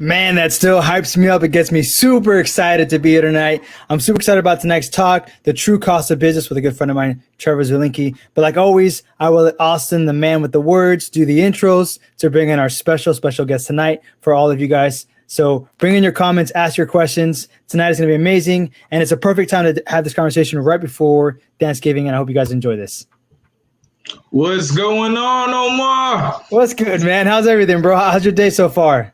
Man, that still hypes me up. It gets me super excited to be here tonight. I'm super excited about tonight's talk, the true cost of business with a good friend of mine, Trevor Zulinke. But like always, I will let Austin, the man with the words, do the intros to bring in our special guest tonight for all of you guys. So bring in your comments, ask your questions. Tonight is going to be amazing. And it's a perfect time to have this conversation right before Thanksgiving. And I hope you guys enjoy this. What's going on, Omar? What's good, man? How's everything, bro? How's your day so far?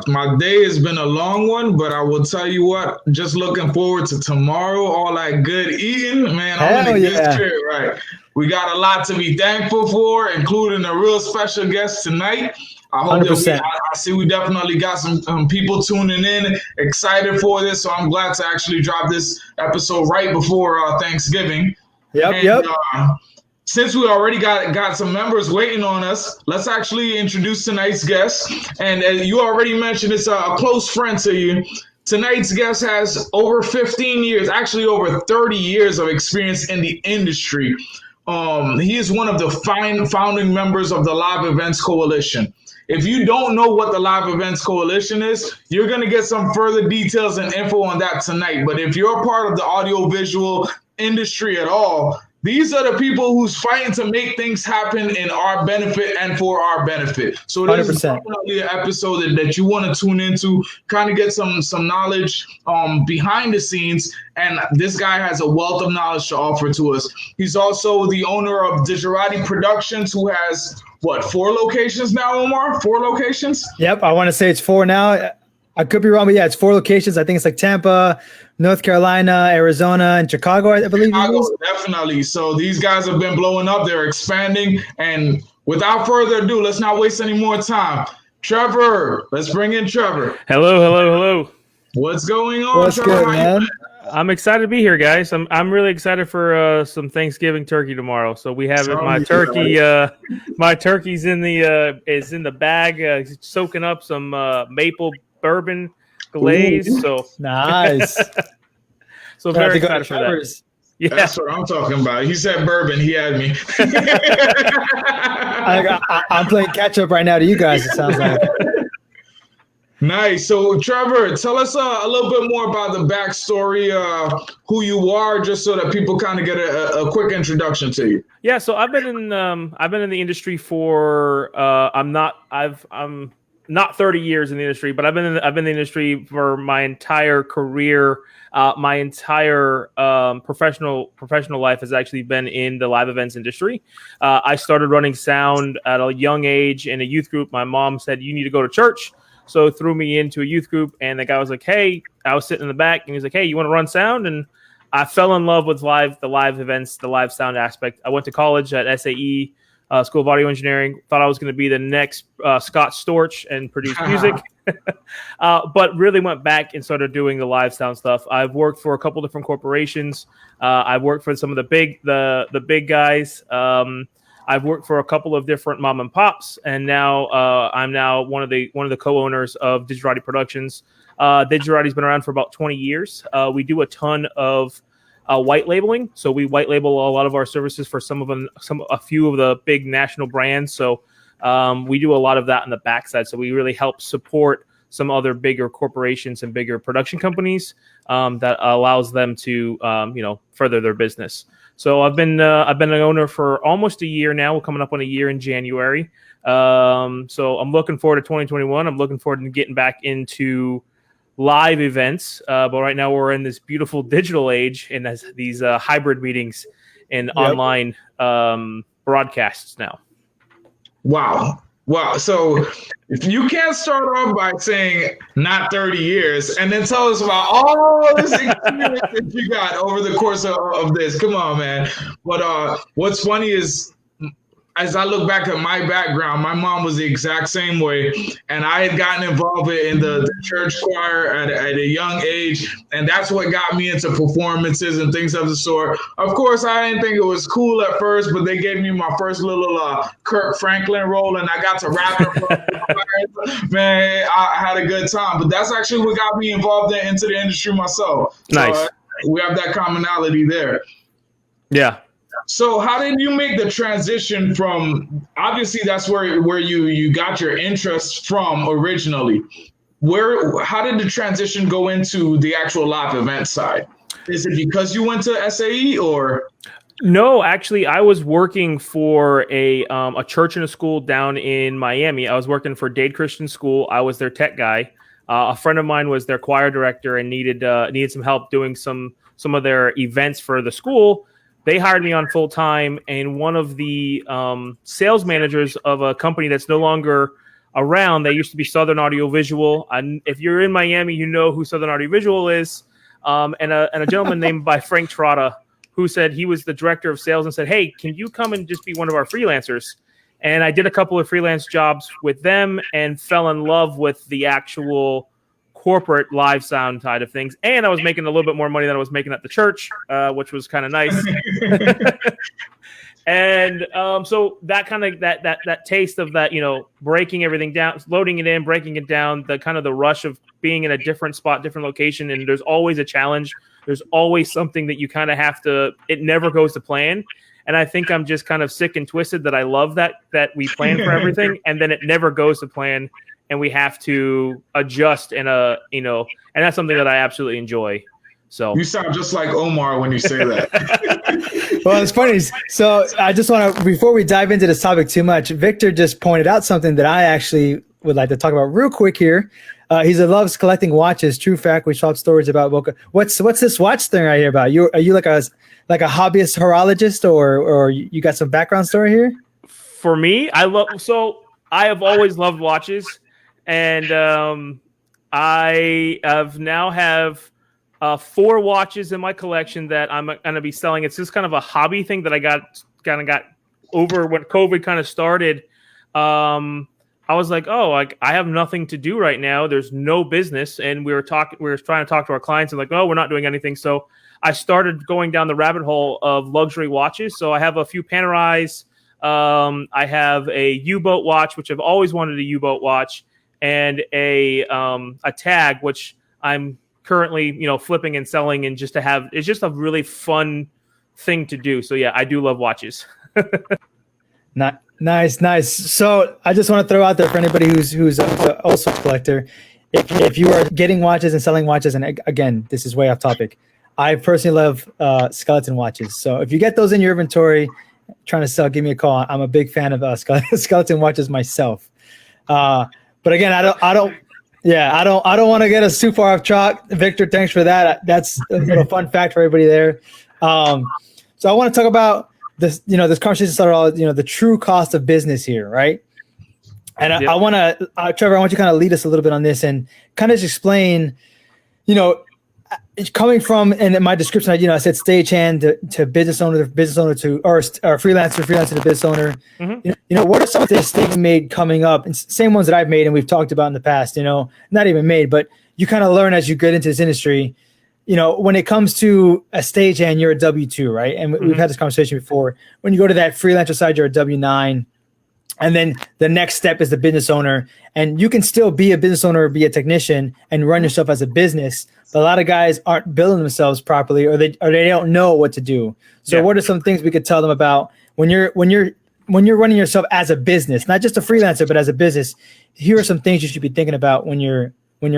My day has been a long one, but I will tell you what, just looking forward to tomorrow, all that good eating. Man, I'm in a good spirit, right? We got a lot to be thankful for, including a real special guest tonight. I hope 100%. That I see we definitely got some people tuning in, excited for this. So I'm glad to actually drop this episode right before Thanksgiving. Yep. Since we already got some members waiting on us, let's actually introduce tonight's guest. And as you already mentioned, it's a close friend to you. Tonight's guest has over 15 years, actually over 30 years of experience in the industry. He is one of the founding members of the Live Events Coalition. If you don't know what the Live Events Coalition is, you're going to get some further details and info on that tonight. But if you're a part of the audiovisual industry at all, these are the people who's fighting to make things happen in our benefit and for our benefit. So this 100%. Is definitely an episode that you want to tune into, kind of get some knowledge behind the scenes. And this guy has a wealth of knowledge to offer to us. He's also the owner of Digerati Productions, who has, 4 locations now, Omar? 4 locations? Yep, I want to say it's 4 now. I could be wrong, but yeah, it's 4 locations. I think it's like Tampa, North Carolina, Arizona, and Chicago, I believe. Chicago, definitely. So these guys have been blowing up. They're expanding. And without further ado, let's not waste any more time. Trevor, let's bring in Trevor. Hello. What's going on, What's Trevor? Good, man? I'm excited to be here, guys. I'm really excited for some Thanksgiving turkey tomorrow. So we have my turkey. My turkey's in the bag, soaking up some maple bourbon glaze. So nice. So very excited for that. Yeah, that's what I'm talking about. He said bourbon. He had me. I'm playing catch up right now to you guys. It sounds like. Nice. So, Trevor, tell us a little bit more about the backstory, who you are, just so that people kind of get a quick introduction to you. Yeah. So I've been in the industry for I'm not 30 years in the industry, but I've been in the industry for my entire career. My entire professional life has actually been in the live events industry. I started running sound at a young age in a youth group. My mom said, "You need to go to church." So threw me into a youth group, and the guy was like, "Hey," I was sitting in the back, and he was like, "Hey, you want to run sound?" And I fell in love with the live events, the live sound aspect. I went to college at SAE, School of Audio Engineering. Thought I was going to be the next Scott Storch and produce music, but really went back and started doing the live sound stuff. I've worked for a couple different corporations. I've worked for some of the big guys. I've worked for a couple of different mom and pops, and now I'm one of the co-owners of Digerati Productions. Digerati's been around for about 20 years. We do a ton of white labeling, so we white label a lot of our services for a few of the big national brands. So we do a lot of that on the backside. So we really help support some other bigger corporations and bigger production companies that allows them to further their business. So I've been an owner for almost a year now. We're coming up on a year in January. So I'm looking forward to 2021. I'm looking forward to getting back into live events. But right now we're in this beautiful digital age and these hybrid meetings and online broadcasts now. Wow. So if you can't start off by saying not 30 years and then tell us about all this experience that you got over the course of this. Come on, man. But what's funny is, as I look back at my background, my mom was the exact same way. And I had gotten involved in the church choir at a young age. And that's what got me into performances and things of the sort. Of course, I didn't think it was cool at first, but they gave me my first little Kirk Franklin role, and I got to rap in front of man, I had a good time. But that's actually what got me involved into the industry myself. Nice. So, we have that commonality there. Yeah. So how did you make the transition from, obviously that's where you got your interest from originally. how did the transition go into the actual live event side? Is it because you went to SAE or? No, actually, I was working for a church and a school down in Miami. I was working for Dade Christian School. I was their tech guy. A friend of mine was their choir director and needed some help doing some of their events for the school. They hired me on full time, and one of the sales managers of a company that's no longer around. They used to be Southern Audio Visual. If you're in Miami, you know who Southern Audio Visual is. And a gentleman named by Frank Trotta, who said he was the director of sales and said, "Hey, can you come and just be one of our freelancers?" And I did a couple of freelance jobs with them and fell in love with the actual corporate live sound side of things. And I was making a little bit more money than I was making at the church, which was kind of nice. And so that kind of that taste of that, breaking everything down, loading it in, breaking it down, the kind of the rush of being in a different spot, different location. And there's always a challenge. There's always something that you kind of have to, it never goes to plan. And I think I'm just kind of sick and twisted that I love that we plan for everything and then it never goes to plan and we have to adjust and that's something that I absolutely enjoy. So you sound just like Omar when you say that. Well, it's funny. So I just want to, before we dive into this topic too much, Victor just pointed out something that I actually would like to talk about real quick here. He loves collecting watches. True fact. We swap stories about Boca. What's this watch thing I hear about? Are you like a hobbyist horologist, or you got some background story here? For me, I have always loved watches, and I have 4 watches in my collection that I'm going to be selling. It's just kind of a hobby thing that I got over when COVID kind of started. I was like, I have nothing to do right now. There's no business. And we were trying to talk to our clients and like, we're not doing anything. So I started going down the rabbit hole of luxury watches. So I have a few Panerais. I have a U-boat watch, which I've always wanted a U-boat watch, and a tag, which I'm currently, flipping and selling, and just to have, it's just a really fun thing to do. So yeah, I do love watches. Nice. So I just want to throw out there for anybody who's also a collector, if you are getting watches and selling watches, and again, this is way off topic, I personally love skeleton watches. So if you get those in your inventory, trying to sell, give me a call. I'm a big fan of skeleton watches myself. But again, I don't want to get us too far off track. Victor, thanks for that. That's a little fun fact for everybody there. So I want to talk about this, this conversation started all, the true cost of business here, right? And I want to, Trevor, I want you to kind of lead us a little bit on this and kind of just explain, coming from, and in my description, I said stagehand to business owner to, or freelancer to business owner. Mm-hmm. What are some of the mistakes made coming up, and same ones that I've made and we've talked about in the past, not even made, but you kind of learn as you get into this industry. When it comes to a stagehand, you're a W-2, right? And we've had this conversation before. When you go to that freelancer side, you're a W-9. And then the next step is the business owner. And you can still be a business owner or be a technician and run yourself as a business. But a lot of guys aren't billing themselves properly, or they don't know what to do. So what are some things we could tell them about when you're running yourself as a business, not just a freelancer, but as a business? Here are some things you should be thinking about when you're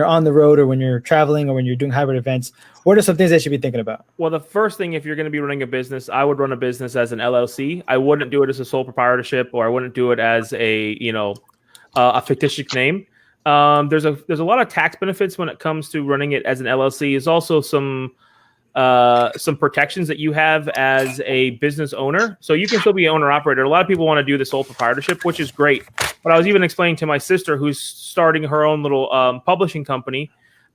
on the road, or when you're traveling, or when you're doing hybrid events. What are some things they should be thinking about? Well, the first thing, if you're going to be running a business, I would run a business as an LLC. I wouldn't do it as a sole proprietorship, or I wouldn't do it as a fictitious name. There's a lot of tax benefits when it comes to running it as an LLC. There's also some protections that you have as a business owner. So you can still be an owner operator. A lot of people want to do the sole proprietorship, which is great. But I was even explaining to my sister, who's starting her own little publishing company,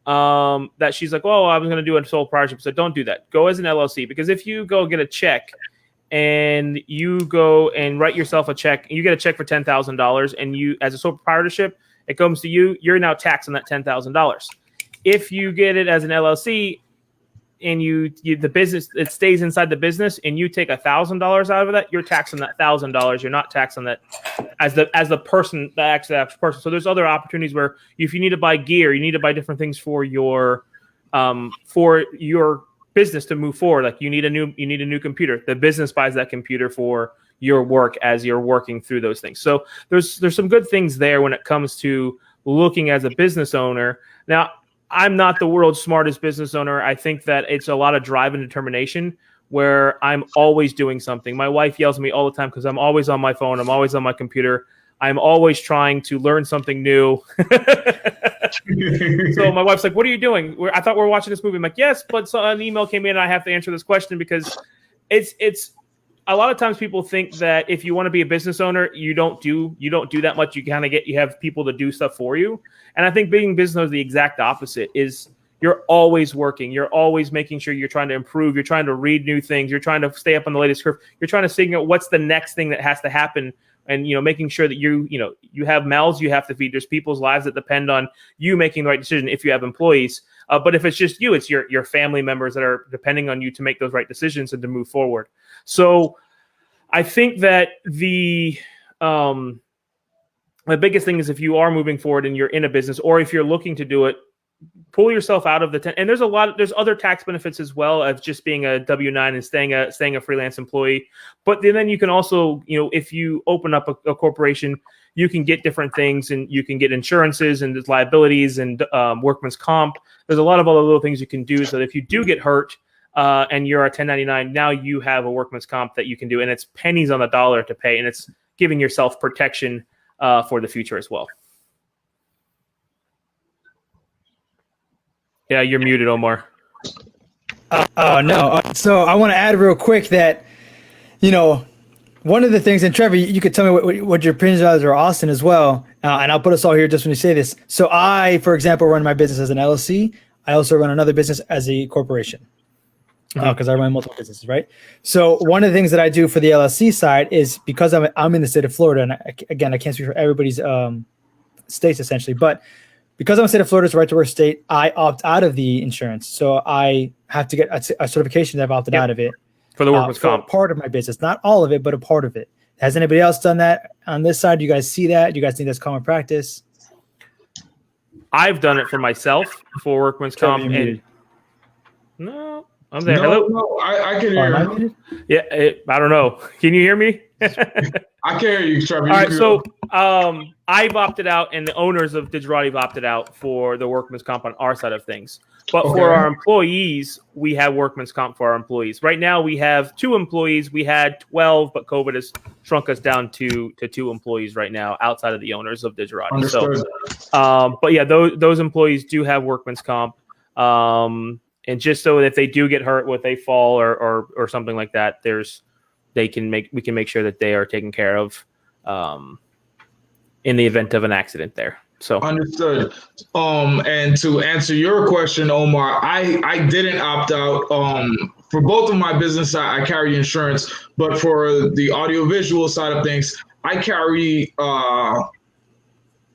that she's like, I was going to do a sole proprietorship. So don't do that. Go as an LLC, because if you go get a check and you go and write yourself a check, you get a check for $10,000, and you, as a sole proprietorship, it comes to you, you're now taxed on that $10,000. If you get it as an LLC, and the business, it stays inside the business, and you take $1,000 out of that, you're taxing that $1,000. You're not taxing that as the person, the actual person. So there's other opportunities where if you need to buy gear, you need to buy different things for your business to move forward. Like you need a new computer. The business buys that computer for your work as you're working through those things. So there's some good things there when it comes to looking as a business owner. Now, I'm not the world's smartest business owner. I think that it's a lot of drive and determination where I'm always doing something. My wife yells at me all the time because I'm always on my phone. I'm always on my computer. I'm always trying to learn something new. So my wife's like, what are you doing? I thought we were watching this movie. I'm like, yes, but an email came in and I have to answer this question because it's a lot of times people think that if you want to be a business owner, you don't do that much. You have people to do stuff for you. And I think being a business owner is the exact opposite. Is you're always working. You're always making sure you're trying to improve. You're trying to read new things. You're trying to stay up on the latest curve. You're trying to figure out what's the next thing that has to happen. And, making sure that you have mouths you have to feed. There's people's lives that depend on you making the right decision if you have employees. But if it's just you, it's your family members that are depending on you to make those right decisions and to move forward. So I think that the biggest thing is if you are moving forward and you're in a business, or if you're looking to do it, pull yourself out of the and there's other tax benefits as well as just being a W-9 and staying a freelance employee. But then you can also, if you open up a corporation, you can get different things, and you can get insurances and there's liabilities and workman's comp. There's a lot of other little things you can do so that if you do get hurt and you're a 1099, now you have a workman's comp that you can do, and it's pennies on the dollar to pay, and it's giving yourself protection for the future as well. Yeah, you're muted, Omar. Oh, no. So I want to add real quick that, one of the things, and Trevor, you could tell me what your opinions are, Austin, as well. And I'll put us all here just when you say this. So I, for example, run my business as an LLC. I also run another business as a corporation because I run multiple businesses, right? So one of the things that I do for the LLC side is because I'm in the state of Florida, and I can't speak for everybody's states essentially, but because I'm in the state of Florida, it's a right to work state, I opt out of the insurance. So I have to get a certification that I've opted out of it. For the workman's comp. Part of my business. Not all of it, but a part of it. Has anybody else done that on this side? Do you guys see that? Do you guys think that's common practice? I've done it for myself for workman's comp. No, I'm there. Hello? No, I can hear you. Yeah, I don't know. Can you hear me? I can hear you, Trevor. All right, so I've opted out, and the owners of Digerati have opted out for the workman's comp on our side of things. But for our employees, we have workman's comp for our employees. Right now, we have 2 employees. We had 12, but COVID has shrunk us down to 2 employees right now outside of the owners of Digerati. Understood. So, but yeah, those employees do have workman's comp. And just so that if they do get hurt, if they fall or something like that, we can make sure that they are taken care of in the event of an accident there. So understood. And to answer your question, Omar, I didn't opt out. For both of my business, I carry insurance, but for the audiovisual side of things, I carry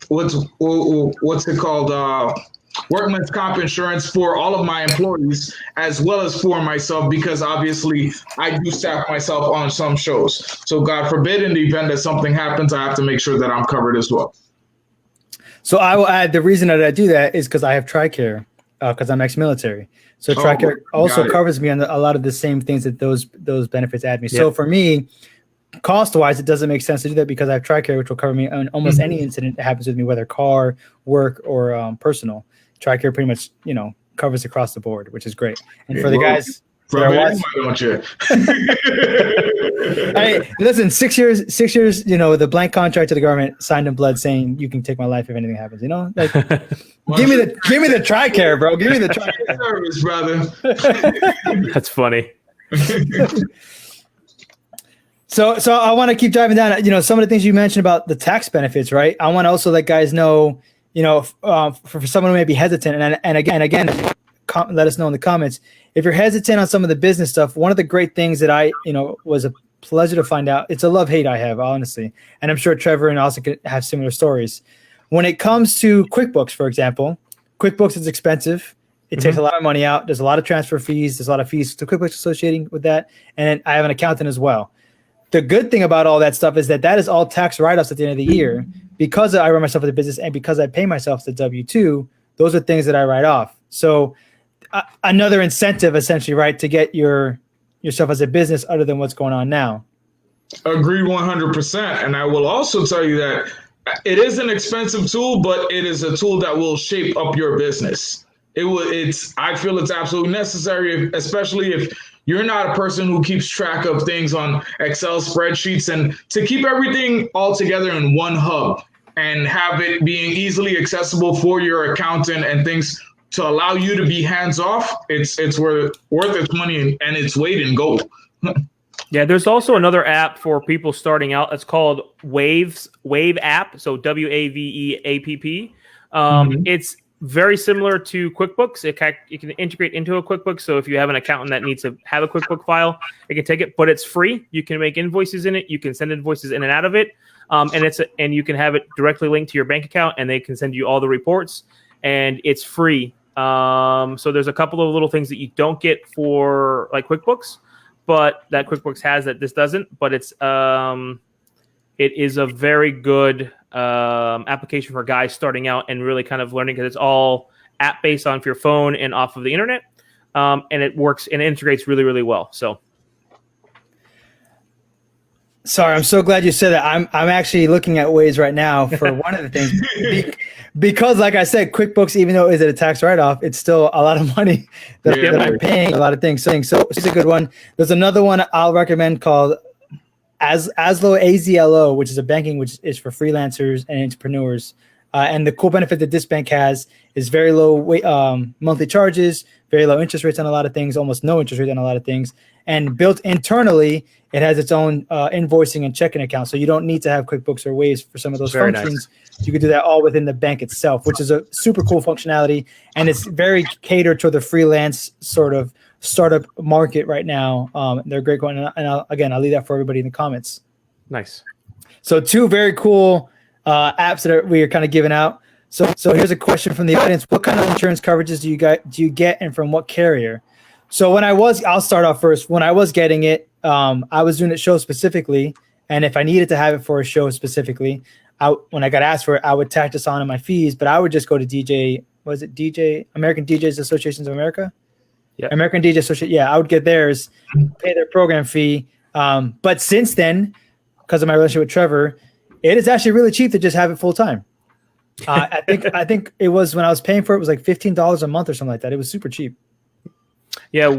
what's it called? Workman's comp insurance for all of my employees as well as for myself, because obviously I do staff myself on some shows. So God forbid, in the event that something happens, I have to make sure that I'm covered as well. So I will add, the reason that I do that is because I have TRICARE, because I'm ex-military. So TRICARE also covers me on a lot of the same things that those benefits add me. Yeah. So for me, cost-wise, it doesn't make sense to do that because I have TRICARE, which will cover me on almost any incident that happens with me, whether car, work, or personal. TRICARE pretty much, covers across the board, which is great. And for the guys, hey, listen, 6 years, with a blank contract to the government, signed in blood, saying you can take my life if anything happens. Like, give me the TRICARE, bro. Give me the TRICARE service, brother. That's funny. So I want to keep diving down. Some of the things you mentioned about the tax benefits, right? I want to also let guys know, for someone who may be hesitant, and again, let us know in the comments if you're hesitant on some of the business stuff. One of the great things that I, was a pleasure to find out. It's a love-hate I have, honestly, and I'm sure Trevor and Austin could have similar stories. When it comes to QuickBooks, for example, QuickBooks is expensive. It takes a lot of money out. There's a lot of transfer fees. There's a lot of fees to QuickBooks associating with that, and I have an accountant as well. The good thing about all that stuff is that is all tax write-offs at the end of the year. Because I run myself as a business and because I pay myself the W-2, those are things that I write off. So another incentive, essentially, right, to get yourself as a business other than what's going on now. Agreed 100%. And I will also tell you that it is an expensive tool, but it is a tool that will shape up your business. I feel it's absolutely necessary, especially if you're not a person who keeps track of things on Excel spreadsheets, and to keep everything all together in one hub and have it being easily accessible for your accountant and things to allow you to be hands off. It's worth its money and its weight in gold. Yeah, there's also another app for people starting out. It's called Wave app. So WAVEAPP. It's very similar to QuickBooks. It can integrate into a QuickBooks. So if you have an accountant that needs to have a QuickBook file, it can take it, but it's free. You can make invoices in it. You can send invoices in and out of it. And you can have it directly linked to your bank account, and they can send you all the reports, and it's free. So there's a couple of little things that you don't get for like QuickBooks, but that QuickBooks has that this doesn't. But it is a very good application for guys starting out and really kind of learning, because it's all app based on your phone and off of the internet, and it works and it integrates really, really well. So. Sorry, I'm so glad you said that. I'm actually looking at ways right now for one of the things because, like I said, QuickBooks, even though it is a tax write-off, it's still a lot of money that I'm paying a lot of things. So it's a good one. There's another one I'll recommend called Azlo, AZLO, which is a banking which is for freelancers and entrepreneurs. And the cool benefit that this bank has is very low monthly charges, very low interest rates on a lot of things, almost no interest rate on a lot of things. And built internally, it has its own invoicing and checking account. So you don't need to have QuickBooks or Waves for some of those functions. Nice. You could do that all within the bank itself, which is a super cool functionality. And it's very catered to the freelance sort of startup market right now. They're great going. And I'll leave that for everybody in the comments. Nice. So 2 very cool apps that we are kind of giving out. So here's a question from the audience. What kind of insurance coverages do you get and from what carrier? So I'll start off first. When I was getting it, I was doing it show specifically. And if I needed to have it for a show specifically, when I got asked for it, I would tack this on in my fees, but I would just go to American DJs Associations of America? Yeah. American DJ Association. Yeah, I would get theirs, pay their program fee. But since then, because of my relationship with Trevor, it is actually really cheap to just have it full time. I think it was, when I was paying for it, was like $15 a month or something like that. It was super cheap. Yeah,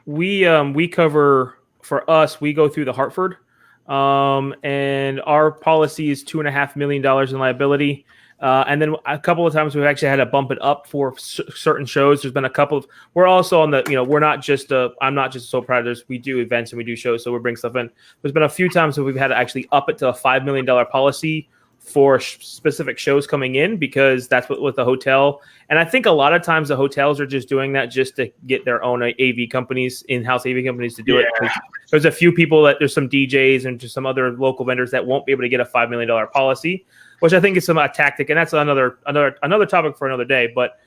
we cover, for us, we go through the Hartford, and our policy is $2.5 million in liability. And then a couple of times we've actually had to bump it up for certain shows. There's been a couple of, we're also on the, we're not just I'm not just a sole proprietor. We do events and we do shows, so we bring stuff in. There's been a few times where we've had to actually up it to a $5 million policy for specific shows coming in, because that's what with the hotel. And I think a lot of times the hotels are just doing that just to get their own AV companies, in-house AV companies to do it. There's a few people there's some DJs and just some other local vendors that won't be able to get a $5 million policy, which I think is some tactic. And that's another topic for another day. But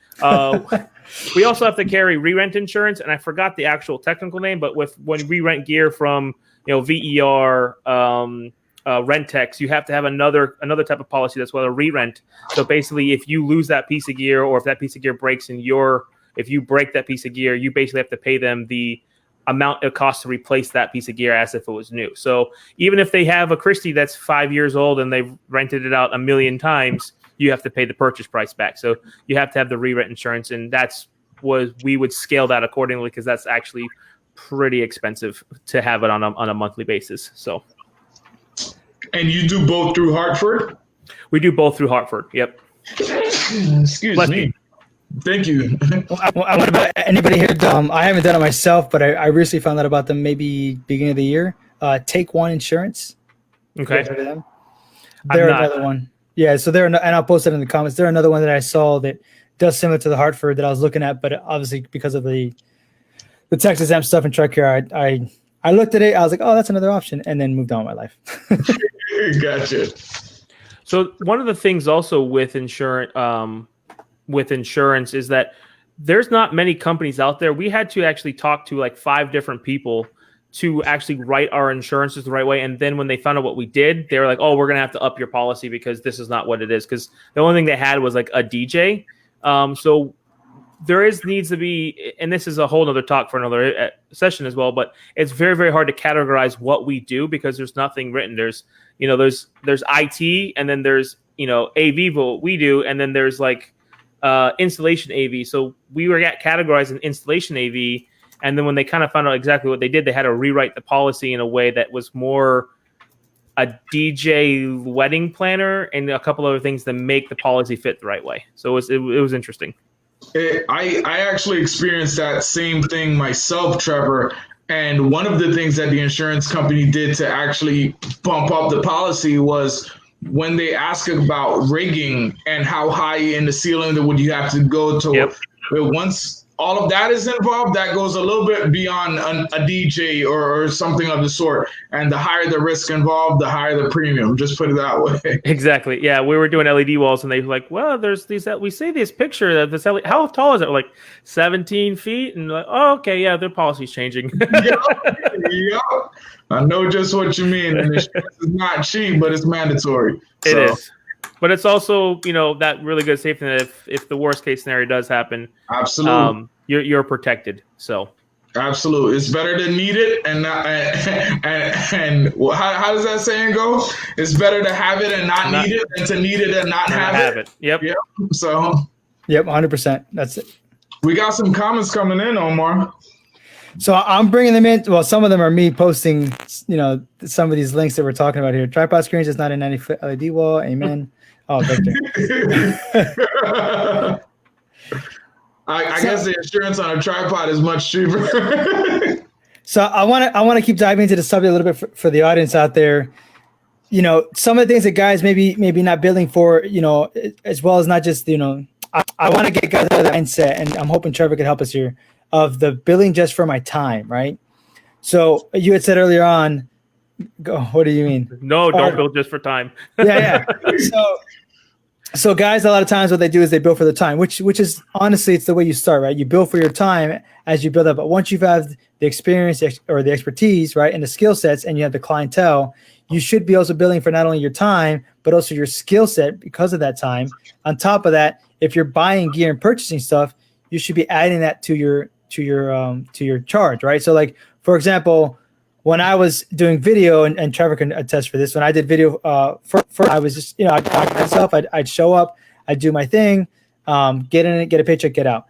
we also have to carry re-rent insurance. And I forgot the actual technical name, but when we rent gear from, VER, Rentex, you have to have another type of policy that's a re-rent. So basically, if you lose that piece of gear, or if that piece of gear breaks if you break that piece of gear, you basically have to pay them the amount it costs to replace that piece of gear as if it was new. So even if they have a Christie that's 5 years old and they've rented it out a million times, you have to pay the purchase price back. So you have to have the re-rent insurance, and we would scale that accordingly, because that's actually pretty expensive to have it on a monthly basis. So. And you do both through Hartford? We do both through Hartford. Yep. Excuse me. Thank you. What about anybody here? I haven't done it myself, but I recently found out about them maybe beginning of the year. Take One Insurance. Okay. Heard of them? They're another one. Yeah, so and I'll post it in the comments. They're another one that I saw that does similar to the Hartford that I was looking at, but obviously because of the tax exempt stuff and TRICARE, I looked at it. I was like, oh, that's another option, and then moved on with my life. Gotcha. So one of the things also with insurance is that there's not many companies out there. We had to actually talk to like 5 different people to actually write our insurances the right way. And then when they found out what we did, they were like, oh, we're going to have to up your policy because this is not what it is. Because the only thing they had was like a DJ. So there needs to be, and this is a whole other talk for another session as well, but it's very, very hard to categorize what we do because there's nothing written. There's IT, and then there's AV what we do, and then there's like installation AV. So we were categorized in installation AV, and then when they kind of found out exactly what they did, they had to rewrite the policy in a way that was more a DJ wedding planner and a couple other things to make the policy fit the right way. So it was interesting. I actually experienced that same thing myself, Trevor. And one of the things that the insurance company did to actually bump up the policy was when they ask about rigging and how high in the ceiling would you have to go to. Yep. Once all of that is involved, that goes a little bit beyond a DJ or something of the sort. And the higher the risk involved, the higher the premium. Just put it that way. Exactly. Yeah, we were doing LED walls, and they were like, "Well, there's these. We see this picture that this LED. How tall is it? We're like 17 feet." And like, "Oh, okay, yeah, their policy's changing." Yep. I know just what you mean. And insurance is not cheap, but it's mandatory. It is. But it's also, that really good safety net if the worst case scenario does happen. Absolutely. You're protected. So. Absolutely. It's better to need it and not, and how does that saying go? It's better to have it and not need it than to need it and not have it. Yep. So. Yep, 100%. That's it. We got some comments coming in, Omar. So I'm bringing them in. Well, some of them are me posting, some of these links that we're talking about here. Tripod screens is not a 90-foot LED wall. Amen. Oh, Victor. I guess the insurance on a tripod is much cheaper. So I want to keep diving into the subject a little bit for the audience out there. Some of the things that guys maybe not building for, as well as not just, I want to get guys out of that mindset, and I'm hoping Trevor can help us here, of the billing just for my time, right? So you had said earlier on, what do you mean? No, don't bill just for time. Yeah. So guys, a lot of times what they do is they bill for the time, which is honestly, it's the way you start, right? You bill for your time as you build up. But once you've had the experience or the expertise, right, and the skill sets, and you have the clientele, you should be also billing for not only your time, but also your skill set because of that time. On top of that, if you're buying gear and purchasing stuff, you should be adding that to your charge, right? So like, for example, when I was doing video, and Trevor can attest for this, when I did video, I was just, I'd talk myself, I'd show up, I'd do my thing, get in it, get a paycheck, get out.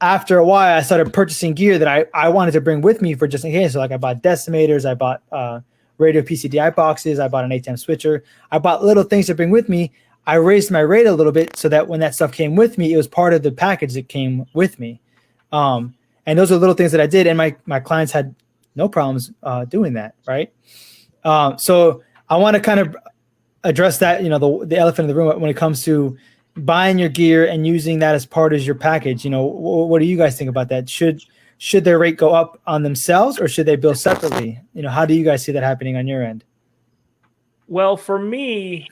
After a while, I started purchasing gear that I wanted to bring with me for just in case. So like I bought decimators, I bought radio PCDI boxes, I bought an ATEM switcher. I bought little things to bring with me. I raised my rate a little bit so that when that stuff came with me, it was part of the package that came with me. And those are little things that I did, and my clients had no problems doing that, right? So I want to kind of address that, the elephant in the room when it comes to buying your gear and using that as part of your package. What do you guys think about that? Should their rate go up on themselves, or should they bill separately? How do you guys see that happening on your end? Well, for me,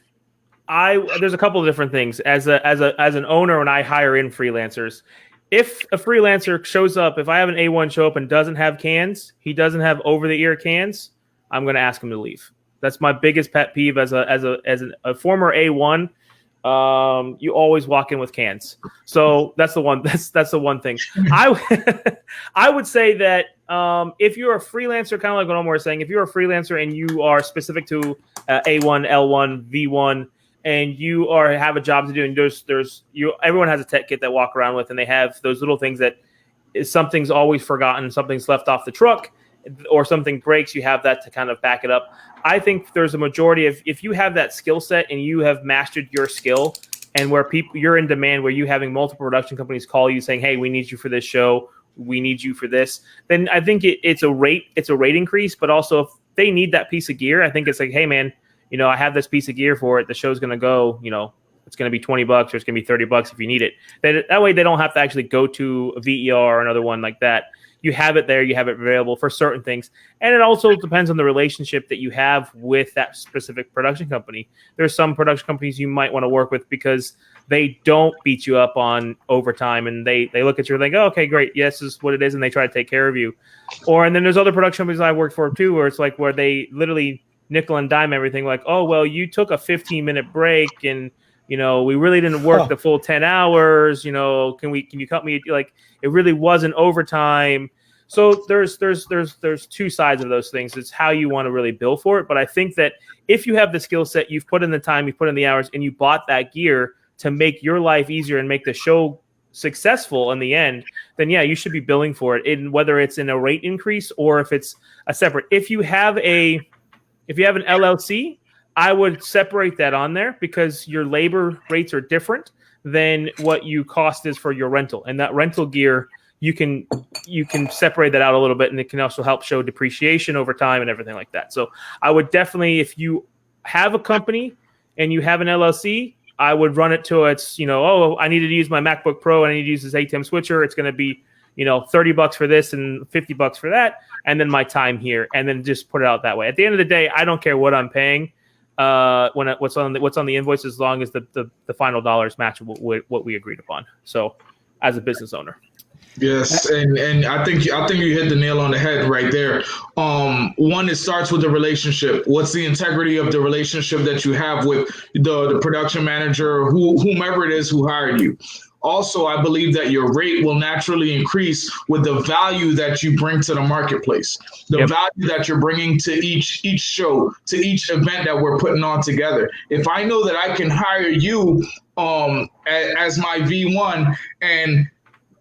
there's a couple of different things. As an owner, when I hire in freelancers, if a freelancer shows up, if I have an A1 show up and doesn't have cans, he doesn't have over-the-ear cans, I'm going to ask him to leave. That's my biggest pet peeve as a former A1. You always walk in with cans. So that's the one. That's the one thing. I would say that if you're a freelancer, kind of like what Omar was saying, if you're a freelancer and you are specific to A1, L1, V1, and you have a job to do, and everyone has a tech kit that walk around with, and they have those little things that something's always forgotten, something's left off the truck, or something breaks, you have that to kind of back it up. I think there's a majority of, if you have that skill set and you have mastered your skill, and where you're in demand, where you having multiple production companies call you saying, hey, we need you for this show, we need you for this, then I think it's a rate increase. But also if they need that piece of gear, I think it's like, hey man, I have this piece of gear for it. The show's going to go, it's going to be $20 or it's going to be $30 if you need it. That way they don't have to actually go to a VER or another one like that. You have it there. You have it available for certain things. And it also depends on the relationship that you have with that specific production company. There's some production companies you might want to work with because they don't beat you up on overtime, and they look at you and think, oh, okay, great. Yes, this is what it is. And they try to take care of you. And then there's other production companies I worked for too, where it's like where they literally nickel and dime everything, like, oh, well, you took a 15-minute break and, we really didn't work the full 10 hours, can you cut me? Like, it really wasn't overtime. So there's two sides of those things. It's how you want to really bill for it. But I think that if you have the skill set, you've put in the time, you've put in the hours, and you bought that gear to make your life easier and make the show successful in the end, then yeah, you should be billing for it. In whether it's in a rate increase or if it's a separate. If you have an LLC, I would separate that on there because your labor rates are different than what you cost is for your rental. And that rental gear, you can separate that out a little bit, and it can also help show depreciation over time and everything like that. So I would definitely, if you have a company and you have an LLC, I would run it to its, I needed to use my MacBook Pro and I need to use this ATEM switcher. It's going to be, $30 for this and $50 for that. And then my time here, and then just put it out that way. At the end of the day, I don't care what I'm paying. What's on the invoice, as long as the final dollars match what we agreed upon. So, as a business owner, yes, and I think you hit the nail on the head right there. One, it starts with the relationship. What's the integrity of the relationship that you have with the production manager, whomever it is who hired you? Also, I believe that your rate will naturally increase with the value that you bring to the marketplace, the value that you're bringing to each show, to each event that we're putting on together. If I know that I can hire you as my V1, and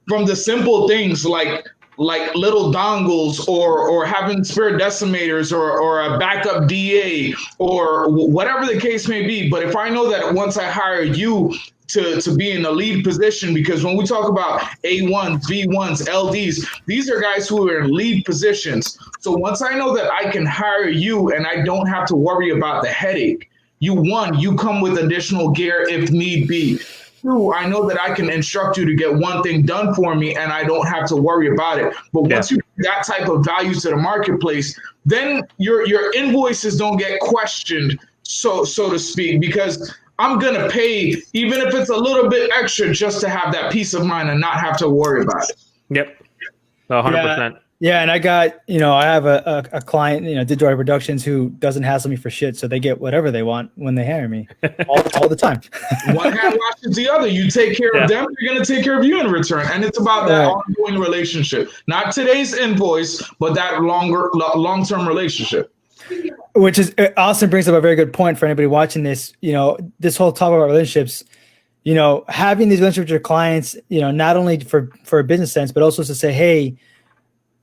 from the simple things like little dongles or having spare decimators or a backup DA or whatever the case may be, but if I know that once I hire you to be in a lead position, because when we talk about A1s, V1s, LDs, these are guys who are in lead positions. So once I know that I can hire you and I don't have to worry about the headache, you come with additional gear if need be. Two, I know that I can instruct you to get one thing done for me and I don't have to worry about it. But once you bring that type of value to the marketplace, then your invoices don't get questioned, so to speak, because I'm going to pay, even if it's a little bit extra, just to have that peace of mind and not have to worry about it. Yep. 100%. Yeah, and I got, I have a client, Digerati Productions, who doesn't hassle me for shit, so they get whatever they want when they hire me, all the time. One hand washes the other. You take care of them, they're going to take care of you in return. And it's about that ongoing relationship. Not today's invoice, but that long-term relationship. Which is, Austin brings up a very good point for anybody watching this. This whole topic about relationships, having these relationships with your clients, not only for a business sense, but also to say, hey,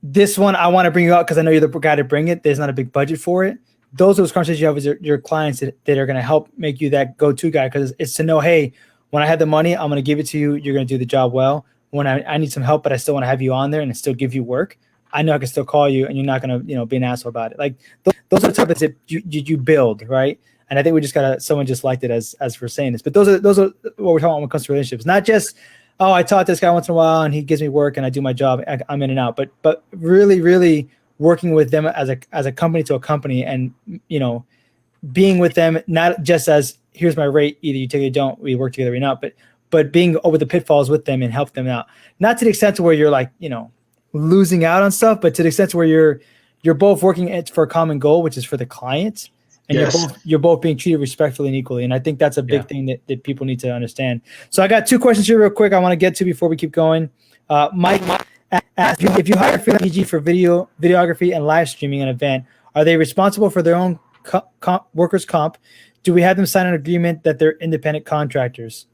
this one I want to bring you out because I know you're the guy to bring it. There's not a big budget for it. Those are those conversations you have with your clients that are going to help make you that go-to guy, because it's to know, hey, when I have the money, I'm going to give it to you. You're going to do the job well. When I need some help, but I still want to have you on there and still give you work, I know I can still call you and you're not going to, be an asshole about it. Like those are the topics that you build, right? And I think we just someone just liked it as we're saying this. But those are what we're talking about when it comes to relationships. Not just, I taught this guy once in a while and he gives me work and I do my job. I'm in and out. But really, really working with them as a company to a company, and being with them not just as here's my rate, either you take it or don't, we work together or not, but being over the pitfalls with them and help them out. Not to the extent to where you're like, losing out on stuff, but to the extent where you're both working for a common goal, which is for the client, and you're both being treated respectfully and equally. And I think that's a big thing that people need to understand. So I got two questions here real quick I want to get to before we keep going. Mike asked, if you hire a freelance PG for videography and live streaming an event, are they responsible for their own workers' comp? Do we have them sign an agreement that they're independent contractors?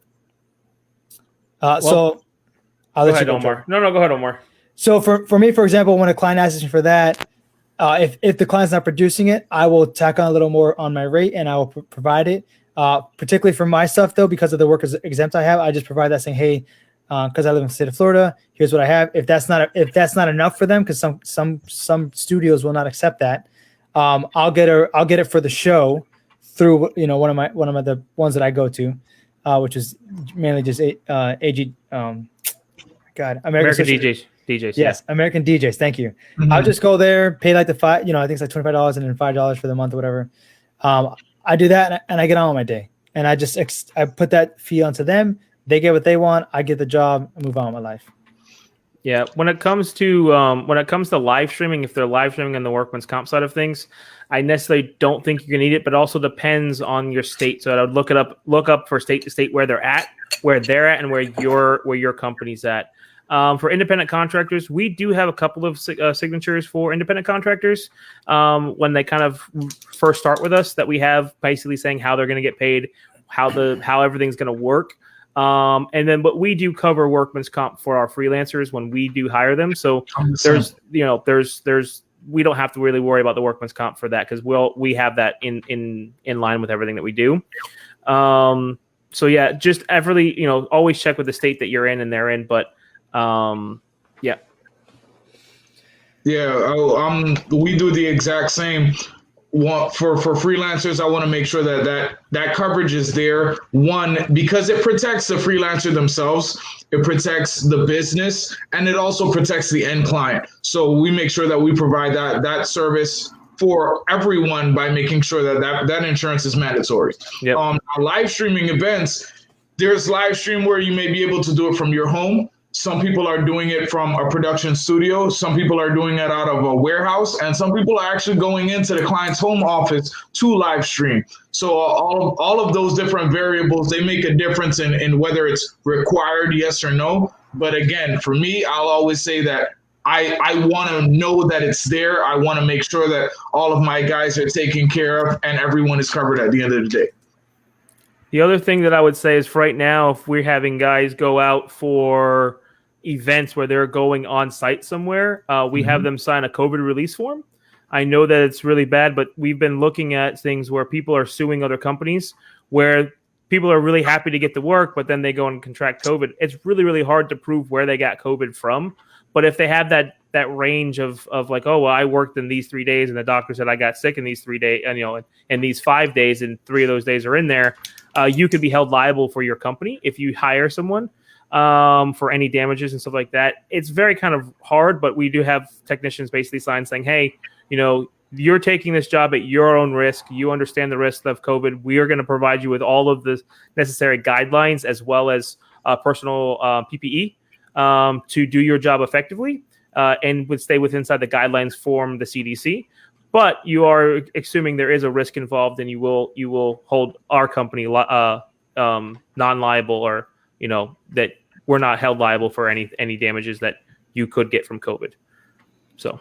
So I'll let you go, Omar. No, go ahead, Omar. So for me, for example, when a client asks me for that, if the client's not producing it, I will tack on a little more on my rate and I will provide it. Particularly for my stuff, though, because of the workers exempt I have, I just provide that saying, hey, because I live in the state of Florida, here's what I have. If that's not enough for them, because some studios will not accept that, I'll get it for the show through one of the ones that I go to, which is mainly just AG. American DJs. Yes, American DJs. Thank you. Mm-hmm. I'll just go there, pay like the $5, I think it's like $25 and then $5 for the month or whatever. I do that and I get on with my day. And I just I put that fee onto them. They get what they want. I get the job and move on with my life. Yeah, when it comes to live streaming, if they're live streaming on the workman's comp side of things, I necessarily don't think you're gonna need it, but also depends on your state. So I would look up for state to state where they're at, and where your company's at. For independent contractors, we do have a couple of signatures for independent contractors when they kind of first start with us, that we have basically saying how they're going to get paid, how everything's going to work. But we do cover workman's comp for our freelancers when we do hire them. So there's we don't have to really worry about the workman's comp for that, because we have that in line with everything that we do. So yeah, just really, always check with the state that you're in and they're in. But yeah. Yeah, we do the exact same. For freelancers, I want to make sure that coverage is there. One, because it protects the freelancer themselves, it protects the business, and it also protects the end client. So we make sure that we provide that service for everyone by making sure that insurance is mandatory. Yep. Live streaming events, there's live stream where you may be able to do it from your home. Some people are doing it from a production studio. Some people are doing it out of a warehouse, and some people are actually going into the client's home office to live stream. So all of those different variables, they make a difference in whether it's required, yes or no. But again, for me, I'll always say that I want to know that it's there. I want to make sure that all of my guys are taken care of and everyone is covered at the end of the day. The other thing that I would say is, for right now, if we're having guys go out for events where they're going on site somewhere, we have them sign a COVID release form. I know that it's really bad, but we've been looking at things where people are suing other companies, where people are really happy to get to work, but then they go and contract COVID. It's really, really hard to prove where they got COVID from. But if they have that range of like, oh, well, I worked in these 3 days and the doctor said I got sick in these 3 days, and in these 5 days, and 3 of those days are in there, you could be held liable for your company if you hire someone for any damages and stuff like that. It's very kind of hard, but we do have technicians basically sign saying, hey, you're taking this job at your own risk. You understand the risk of COVID. We are going to provide you with all of the necessary guidelines as well as personal PPE to do your job effectively and would stay inside the guidelines from the CDC. But you are assuming there is a risk involved, and you will hold our company non-liable, or that we're not held liable for any damages that you could get from COVID. So.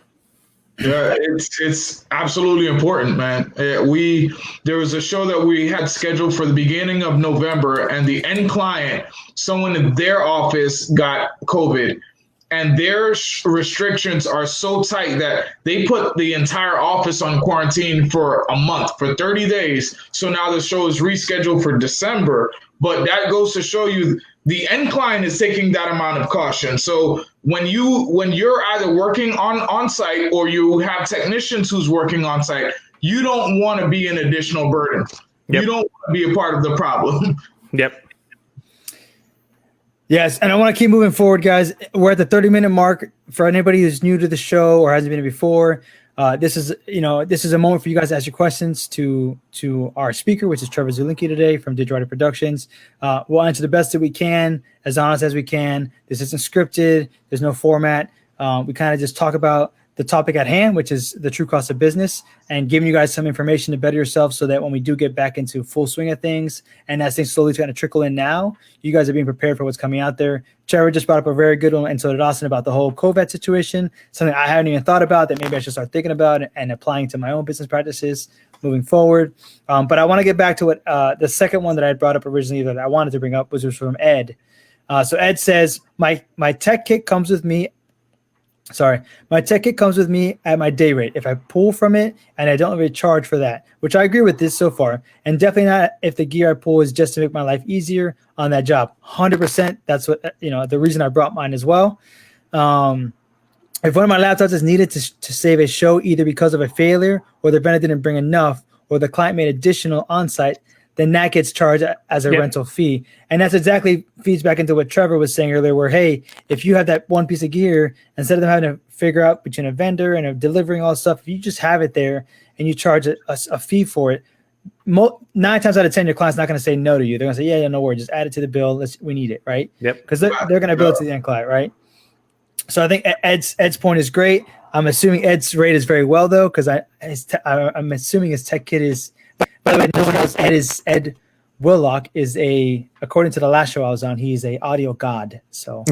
Yeah, it's absolutely important, man. There was a show that we had scheduled for the beginning of November, and the end client, someone in their office, got COVID, and their restrictions are so tight that they put the entire office on quarantine for a month, for 30 days. So now the show is rescheduled for December. But that goes to show you the end client is taking that amount of caution. So when you're either working on site or you have technicians who's working on site, you don't want to be an additional burden. Yep. You don't want to be a part of the problem. Yep. Yes, and I want to keep moving forward, guys. We're at the 30-minute mark. For anybody who's new to the show or hasn't been here before, this is a moment for you guys to ask your questions to our speaker, which is Trevor Zulinke today from Digerati Productions. We'll answer the best that we can, as honest as we can. This isn't scripted. There's no format. We kind of just talk about the topic at hand, which is the true cost of business, and giving you guys some information to better yourself so that when we do get back into full swing of things, and as things slowly kind of trickle in now, you guys are being prepared for what's coming out there. Trevor just brought up a very good one, and so did Austin, about the whole COVID situation, something I hadn't even thought about that maybe I should start thinking about and applying to my own business practices moving forward. But I want to get back to what the second one that I had brought up originally that I wanted to bring up was from Ed. So Ed says, my tech kit comes with me. My tech kit comes with me at my day rate if I pull from it, and I don't really charge for that, which I agree with this so far, and definitely not if the gear I pull is just to make my life easier on that job. 100%. That's what the reason I brought mine as well. If one of my laptops is needed to save a show, either because of a failure or the vendor didn't bring enough or the client made additional on-site, then that gets charged as a rental fee. And that's exactly feeds back into what Trevor was saying earlier, where, hey, if you have that one piece of gear, instead of them having to figure out between a vendor and delivering all this stuff, if you just have it there and you charge a fee for it, 9 times out of 10, your client's not going to say no to you. They're going to say, yeah, no worries, just add it to the bill. We need it, right? Yep. Because they're going to bill it to the end client, right? So I think Ed's point is great. I'm assuming Ed's rate is very well, though, because I'm assuming his tech kit is – by the way, no one knows Ed Willock is according to the last show I was on, he's a audio god. So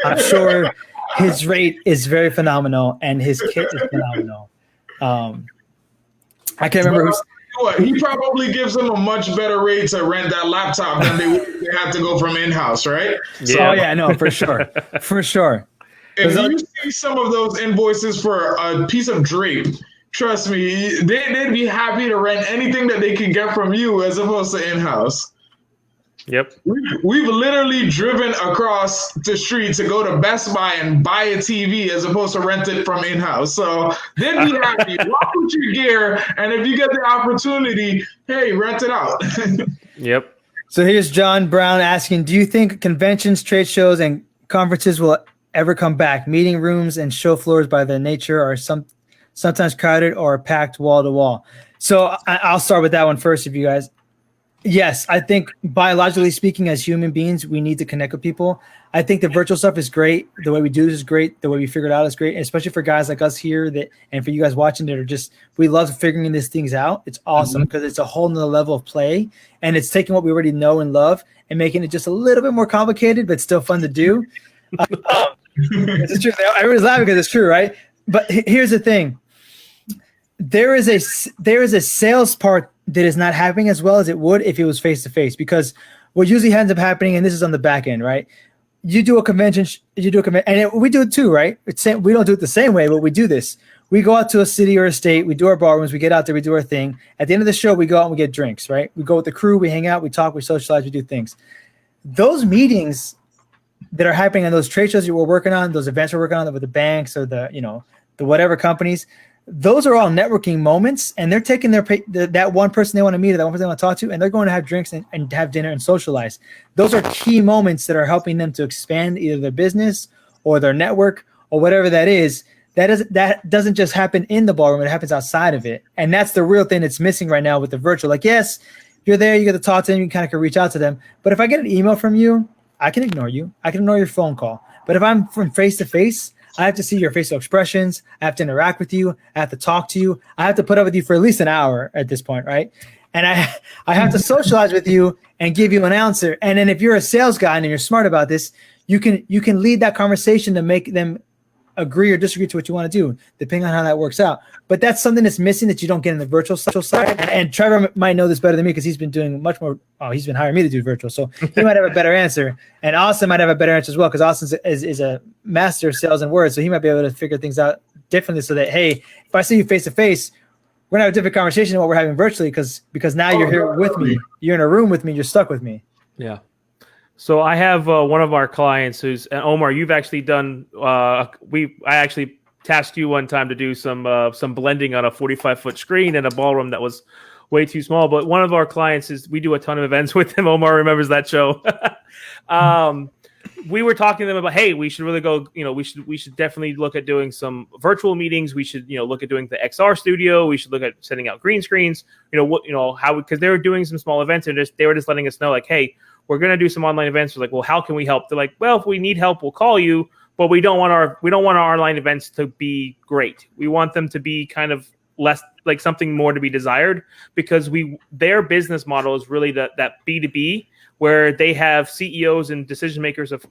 I'm sure his rate is very phenomenal and his kit is phenomenal. I can't remember who's. He probably gives them a much better rate to rent that laptop than they would if they had to go from in-house, right? Yeah. Oh yeah, no, for sure, for sure. If you see some of those invoices for a piece of drape, trust me, they'd be happy to rent anything that they can get from you as opposed to in-house. Yep. We've literally driven across the street to go to Best Buy and buy a TV as opposed to rent it from in-house. So they'd be happy. Walk with your gear, and if you get the opportunity, hey, rent it out. Yep. So here's John Brown asking, do you think conventions, trade shows, and conferences will ever come back? Meeting rooms and show floors by their nature are sometimes crowded or packed wall to wall. So I'll start with that one first, if you guys. Yes, I think biologically speaking, as human beings, we need to connect with people. I think the virtual stuff is great. The way we do this is great. The way we figured out is great, especially for guys like us here and for you guys watching that are just, we love figuring these things out. It's awesome because it's a whole nother level of play, and it's taking what we already know and love and making it just a little bit more complicated, but still fun to do. It's true. Everyone's laughing because it's true, right? But here's the thing. There is a sales part that is not happening as well as it would if it was face to face, because what usually ends up happening, and this is on the back end, right? You do a convention, and we do it too, right? We don't do it the same way, but we do this. We go out to a city or a state, we do our ballrooms, we get out there, we do our thing. At the end of the show, we go out and we get drinks, right? We go with the crew, we hang out, we talk, we socialize, we do things. Those meetings that are happening on those trade shows that we're working on, those events we're working on with the banks or the whatever companies, those are all networking moments, and they're taking that one person they want to meet or that one person they want to talk to, and they're going to have drinks and have dinner and socialize. Those are key moments that are helping them to expand either their business or their network or whatever that is. That doesn't just happen in the ballroom; it happens outside of it, and that's the real thing that's missing right now with the virtual. Like, yes, you're there, you get to talk to them, you kind of can reach out to them, but if I get an email from you, I can ignore you. I can ignore your phone call. But if I'm from face to face, I have to see your facial expressions. I have to interact with you. I have to talk to you. I have to put up with you for at least an hour at this point, right? And I have to socialize with you and give you an answer. And then if you're a sales guy and you're smart about this, you can lead that conversation to make them agree or disagree to what you want to do, depending on how that works out. But that's something that's missing that you don't get in the virtual social side. And Trevor might know this better than me because he's been doing much more. He's been hiring me to do virtual, so he might have a better answer. And Austin might have a better answer as well because Austin is a master of sales and words, so he might be able to figure things out differently. So that, hey, if I see you face to face, we're gonna have a different conversation than what we're having virtually because now you're here with me, you're in a room with me, you're stuck with me. Yeah. So I have one of our clients who's Omar. You've actually done. I actually tasked you one time to do some blending on a 45-foot screen in a ballroom that was way too small. But one of our clients we do a ton of events with him. Omar remembers that show. We were talking to them about, hey, we should really go. We should definitely look at doing some virtual meetings. We should look at doing the XR studio. We should look at setting out green screens. How because they were doing some small events and they were just letting us know like, hey, we're going to do some online events. We're like, well, how can we help? They're like, well, if we need help, we'll call you, but we don't want our online events to be great. We want them to be kind of less like something more to be desired because their business model is really that B2B where they have CEOs and decision makers of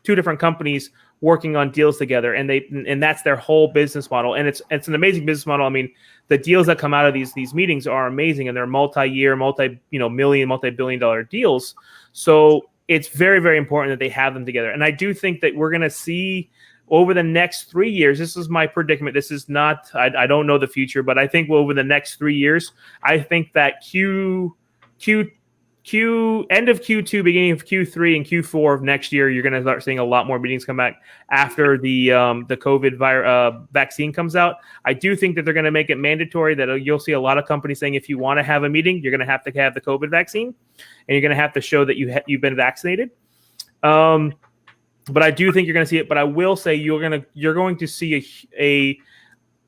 two different companies working on deals together, and that's their whole business model. And it's an amazing business model. I mean, the deals that come out of these meetings are amazing, and they're multi-year, multi-billion-dollar deals. So it's very, very important that they have them together. And I do think that we're going to see over the next 3 years, this is my predicament. This is not, I don't know the future, but I think over the next 3 years, I think that end of Q2, beginning of Q3 and Q4 of next year, you're going to start seeing a lot more meetings come back after the COVID vaccine comes out. I do think that they're going to make it mandatory that you'll see a lot of companies saying if you want to have a meeting, you're going to have the COVID vaccine, and you're going to have to show that you've been vaccinated. But I do think you're going to see it. But I will say you're going to see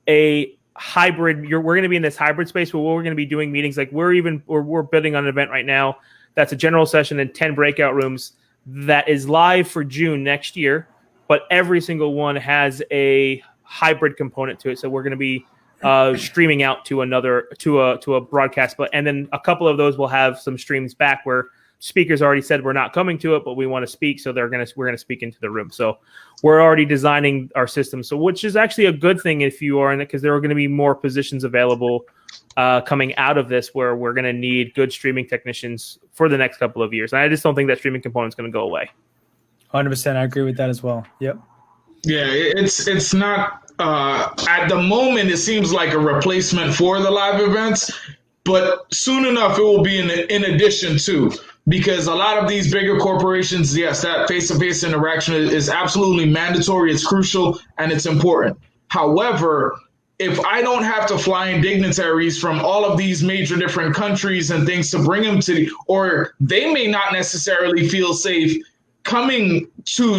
a hybrid. We're going to be in this hybrid space where we're going to be doing meetings like we're building on an event right now that's a general session and 10 breakout rooms that is live for June next year, but every single one has a hybrid component to it. So we're going to be streaming out to a broadcast. But and then a couple of those will have some streams back where speakers already said we're not coming to it, but we want to speak, so we're gonna speak into the room. So we're already designing our system, so which is actually a good thing if you are in it, because there are going to be more positions available coming out of this, where we're going to need good streaming technicians for the next couple of years. And I just don't think that streaming component is going to go away. 100%, I agree with that as well. Yep. Yeah, it's not at the moment. It seems like a replacement for the live events, but soon enough it will be in addition to. Because a lot of these bigger corporations, yes, that face-to-face interaction is absolutely mandatory, it's crucial, and it's important. However, if I don't have to fly in dignitaries from all of these major different countries and things to bring them to, or they may not necessarily feel safe coming to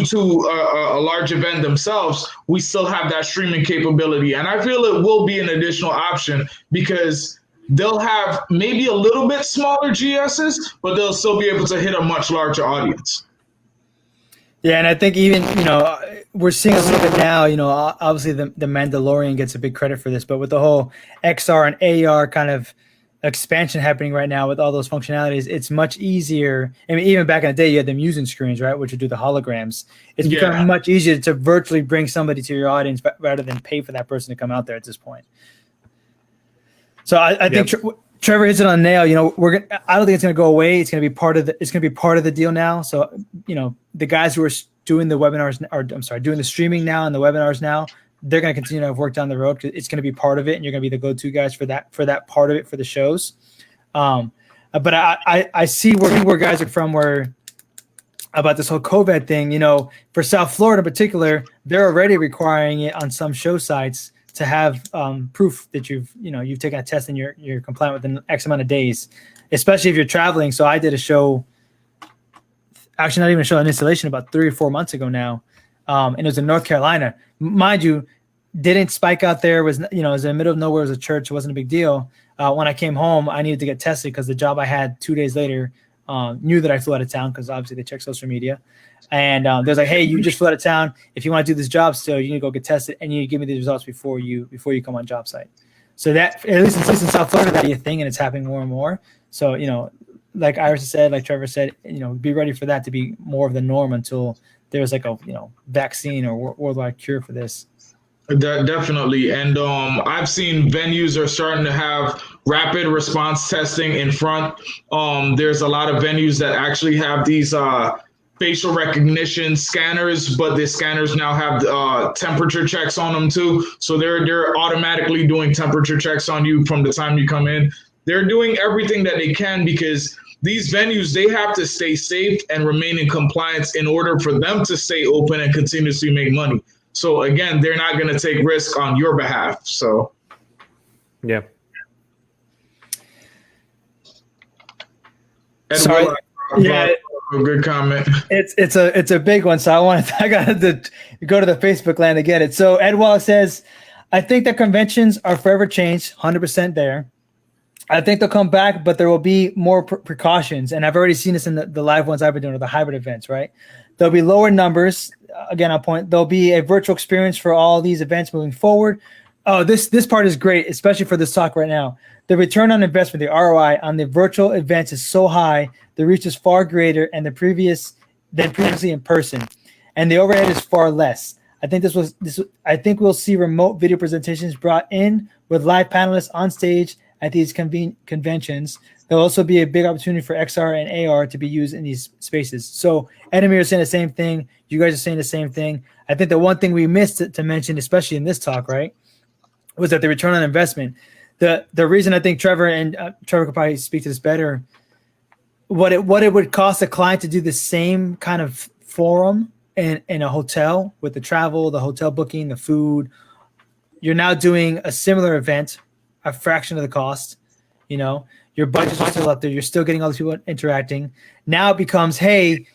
a large event themselves, we still have that streaming capability. And I feel it will be an additional option because they'll have maybe a little bit smaller GSs, but they'll still be able to hit a much larger audience. Yeah, and I think even, we're seeing a little bit now, obviously the Mandalorian gets a big credit for this, but with the whole XR and AR kind of expansion happening right now with all those functionalities, it's much easier. I mean, even back in the day, you had them using screens, right, which would do the holograms. It's become much easier to virtually bring somebody to your audience rather than pay for that person to come out there at this point. So I think Trevor hits it on the nail. I don't think it's going to go away. It's going to be part of the deal now. So the guys who are doing the webinars, doing the streaming now and the webinars now, they're going to continue to have work down the road because it's going to be part of it, and you're going to be the go-to guys for that part of it for the shows. But I see where guys are from where about this whole COVID thing. For South Florida in particular, they're already requiring it on some show sites to have proof that you've taken a test and you're compliant within X amount of days, especially if you're traveling. So I did a show, actually not even a show, an installation about 3 or 4 months ago now, and it was in North Carolina. Mind you, didn't spike out there. It was in the middle of nowhere. It was a church. It wasn't a big deal. When I came home, I needed to get tested because the job I had 2 days later knew that I flew out of town because obviously they check social media. And they're like, hey, you just flew out of town. If you want to do this job still, you need to go get tested and you need to give me the results before you come on job site. So that, at least in South Florida, that'd be a thing, and it's happening more and more. So, like Iris said, like Trevor said, be ready for that to be more of the norm until there's like a, vaccine or worldwide cure for this. Definitely. And I've seen venues are starting to have rapid response testing in front. There's a lot of venues that actually have these facial recognition scanners, but the scanners now have temperature checks on them too. So they're automatically doing temperature checks on you from the time you come in. They're doing everything that they can because these venues, they have to stay safe and remain in compliance in order for them to stay open and continuously make money. So again, they're not going to take risk on your behalf. So, yeah. Sorry. Yeah. A good comment. It's a big one. So I got to go to the Facebook land to get it. So Ed Wallace says, I think that conventions are forever changed. 100% there. I think they'll come back, but there will be more precautions. And I've already seen this in the live ones I've been doing, or the hybrid events, right? There'll be lower numbers. Again, I'll point. There'll be a virtual experience for all these events moving forward. Oh, this part is great, especially for this talk right now. The return on investment, the ROI on the virtual events is so high. The reach is far greater than previously in person, and the overhead is far less. I think we'll see remote video presentations brought in with live panelists on stage at these conventions. There'll also be a big opportunity for XR and AR to be used in these spaces. So Edmir is saying the same thing. You guys are saying the same thing. I think the one thing we missed to mention, especially in this talk, right, was that the return on investment. The reason I think Trevor could probably speak to this better, what it would cost a client to do the same kind of forum in a hotel with the travel, the hotel booking, the food. You're now doing a similar event, a fraction of the cost. Your budgets are still up there. You're still getting all these people interacting. Now it becomes, hey,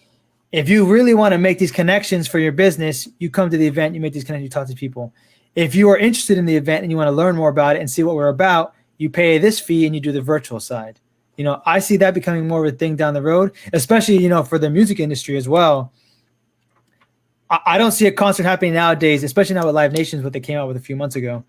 if you really want to make these connections for your business, you come to the event, you make these connections, you talk to people. If you are interested in the event and you want to learn more about it and see what we're about, you pay this fee and you do the virtual side. I see that becoming more of a thing down the road, especially, for the music industry as well. I don't see a concert happening nowadays, especially now with Live Nations, what they came out with a few months ago.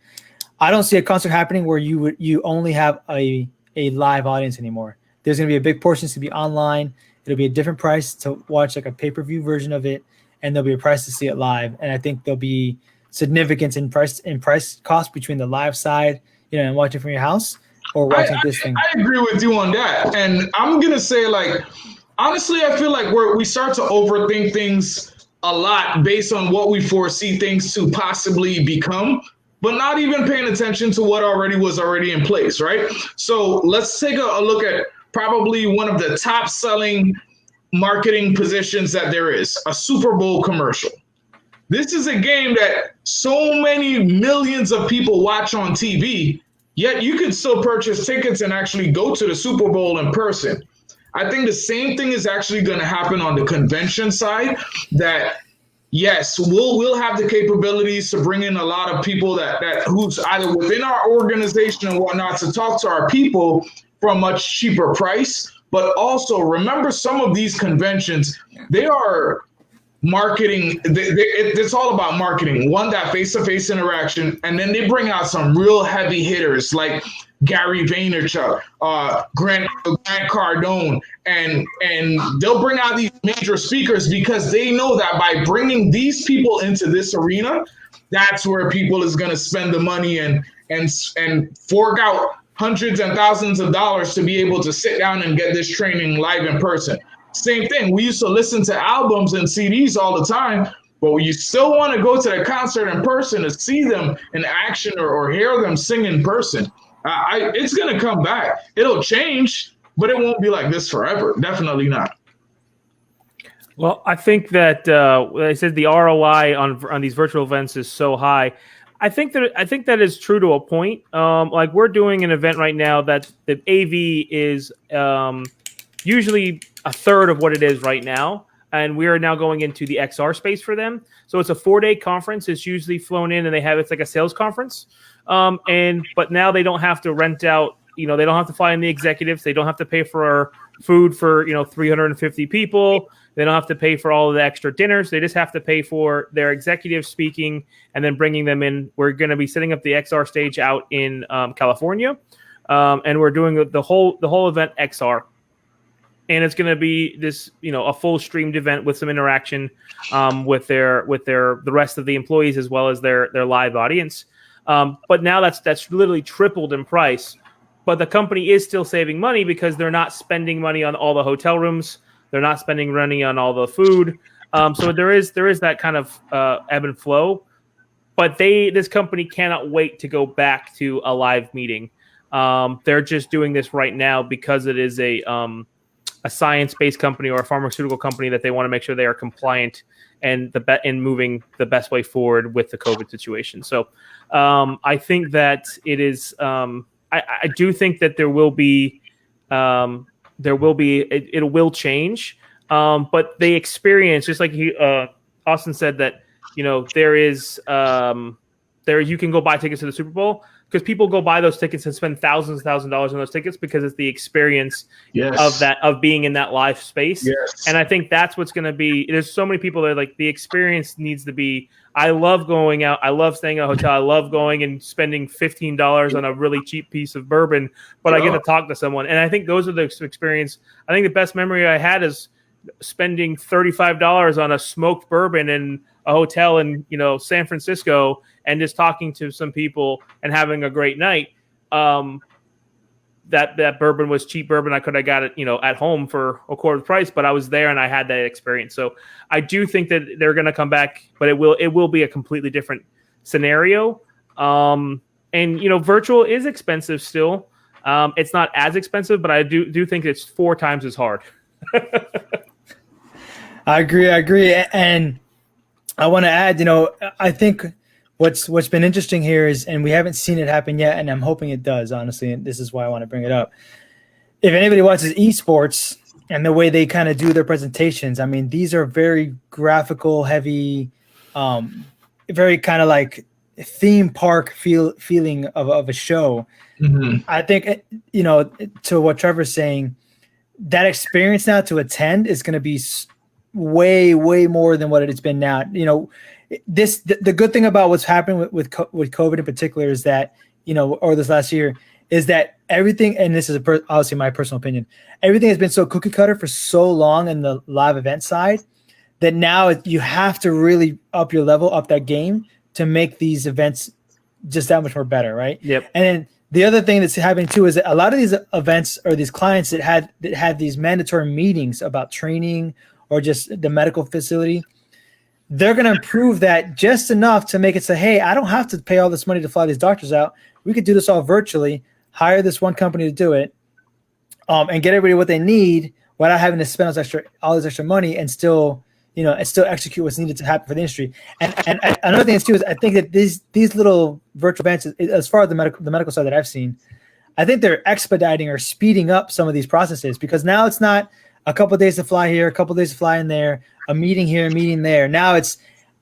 I don't see a concert happening where you only have a live audience anymore. There's going to be a big portion that's going to be online. It'll be a different price to watch like a pay-per-view version of it, and there'll be a price to see it live. And I think there'll be significance in price cost between the live side, and watching from your house or watching this thing. I agree with you on that. And I'm going to say, like, honestly, I feel like we start to overthink things a lot based on what we foresee things to possibly become, but not even paying attention to what was already in place, right? So let's take a look at probably one of the top selling marketing positions that there is, a Super Bowl commercial. This is a game that so many millions of people watch on TV, yet you can still purchase tickets and actually go to the Super Bowl in person. I think the same thing is actually going to happen on the convention side, that yes, we'll have the capabilities to bring in a lot of people that who's either within our organization and whatnot to talk to our people for a much cheaper price. But also remember, some of these conventions, they are marketing. It's all about marketing. One, that face-to-face interaction, and then they bring out some real heavy hitters like Gary Vaynerchuk, Grant Cardone, and they'll bring out these major speakers because they know that by bringing these people into this arena, that's where people is going to spend the money and fork out hundreds and thousands of dollars to be able to sit down and get this training live in person. Same thing. We used to listen to albums and CDs all the time, but you still want to go to the concert in person to see them in action or hear them sing in person. It's going to come back. It'll change, but it won't be like this forever. Definitely not. Well, I think that I said the ROI on these virtual events is so high. I think that is true to a point. Like, we're doing an event right now that the AV is usually a third of what it is right now, and we are now going into the XR space for them. So it's a 4-day conference. It's usually flown in, and it's like a sales conference. But now they don't have to rent out. They don't have to fly in the executives. They don't have to pay for food for 350 people. They don't have to pay for all of the extra dinners. They just have to pay for their executives speaking and then bringing them in. We're going to be setting up the XR stage out in California, and we're doing the whole event XR. And it's going to be this, a full streamed event with some interaction with the rest of the employees as well as their live audience. But now that's literally tripled in price. But the company is still saving money because they're not spending money on all the hotel rooms. They're not spending money on all the food. So there is that kind of ebb and flow. But this company cannot wait to go back to a live meeting. They're just doing this right now because it is a science-based company or a pharmaceutical company that they want to make sure they are compliant and in moving the best way forward with the COVID situation. So I think that it is. I do think that it will change. But they experience, just like Austin said, that there is you can go buy tickets to the Super Bowl. Because people go buy those tickets and spend thousands on those tickets because it's the experience of being in that live space. Yes. And I think that's what's going to be. There's so many people that are like, the experience needs to be. I love going out. I love staying at a hotel. I love going and spending $15 on a really cheap piece of bourbon, but I get to talk to someone. And I think those are the experience. I think the best memory I had is spending $35 on a smoked bourbon in a hotel in San Francisco and just talking to some people and having a great night. That bourbon was cheap bourbon. I could have got it at home for a quarter of the price, but I was there and I had that experience. So I do think that they're going to come back, but it will be a completely different scenario. And virtual is expensive still. It's not as expensive, but I do think it's 4 times as hard. I agree. And I want to add, I think what's been interesting here is, and we haven't seen it happen yet, and I'm hoping it does, honestly, and this is why I want to bring it up. If anybody watches esports and the way they kind of do their presentations, I mean, these are very graphical, heavy, very kind of like theme park feeling of a show. Mm-hmm. I think, to what Trevor's saying, that experience now to attend is going to be way more than what it's been now. The good thing about what's happened with COVID in particular is that or this last year, is that everything, and this is obviously my personal opinion, everything has been so cookie cutter for so long in the live event side that now you have to really up your level, up that game to make these events just that much more better, right? Yep. And then the other thing that's happening too is that a lot of these events or these clients that had these mandatory meetings about training or just the medical facility, they're going to improve that just enough to make it say, hey, I don't have to pay all this money to fly these doctors out. We could do this all virtually, hire this one company to do it, and get everybody what they need without having to spend all this extra money and still execute what's needed to happen for the industry. And another thing is too is I think that these little virtual events, as far as the medical side that I've seen, I think they're expediting or speeding up some of these processes, because now it's not a couple of days to fly here, a couple of days to fly in there, a meeting here, a meeting there. Now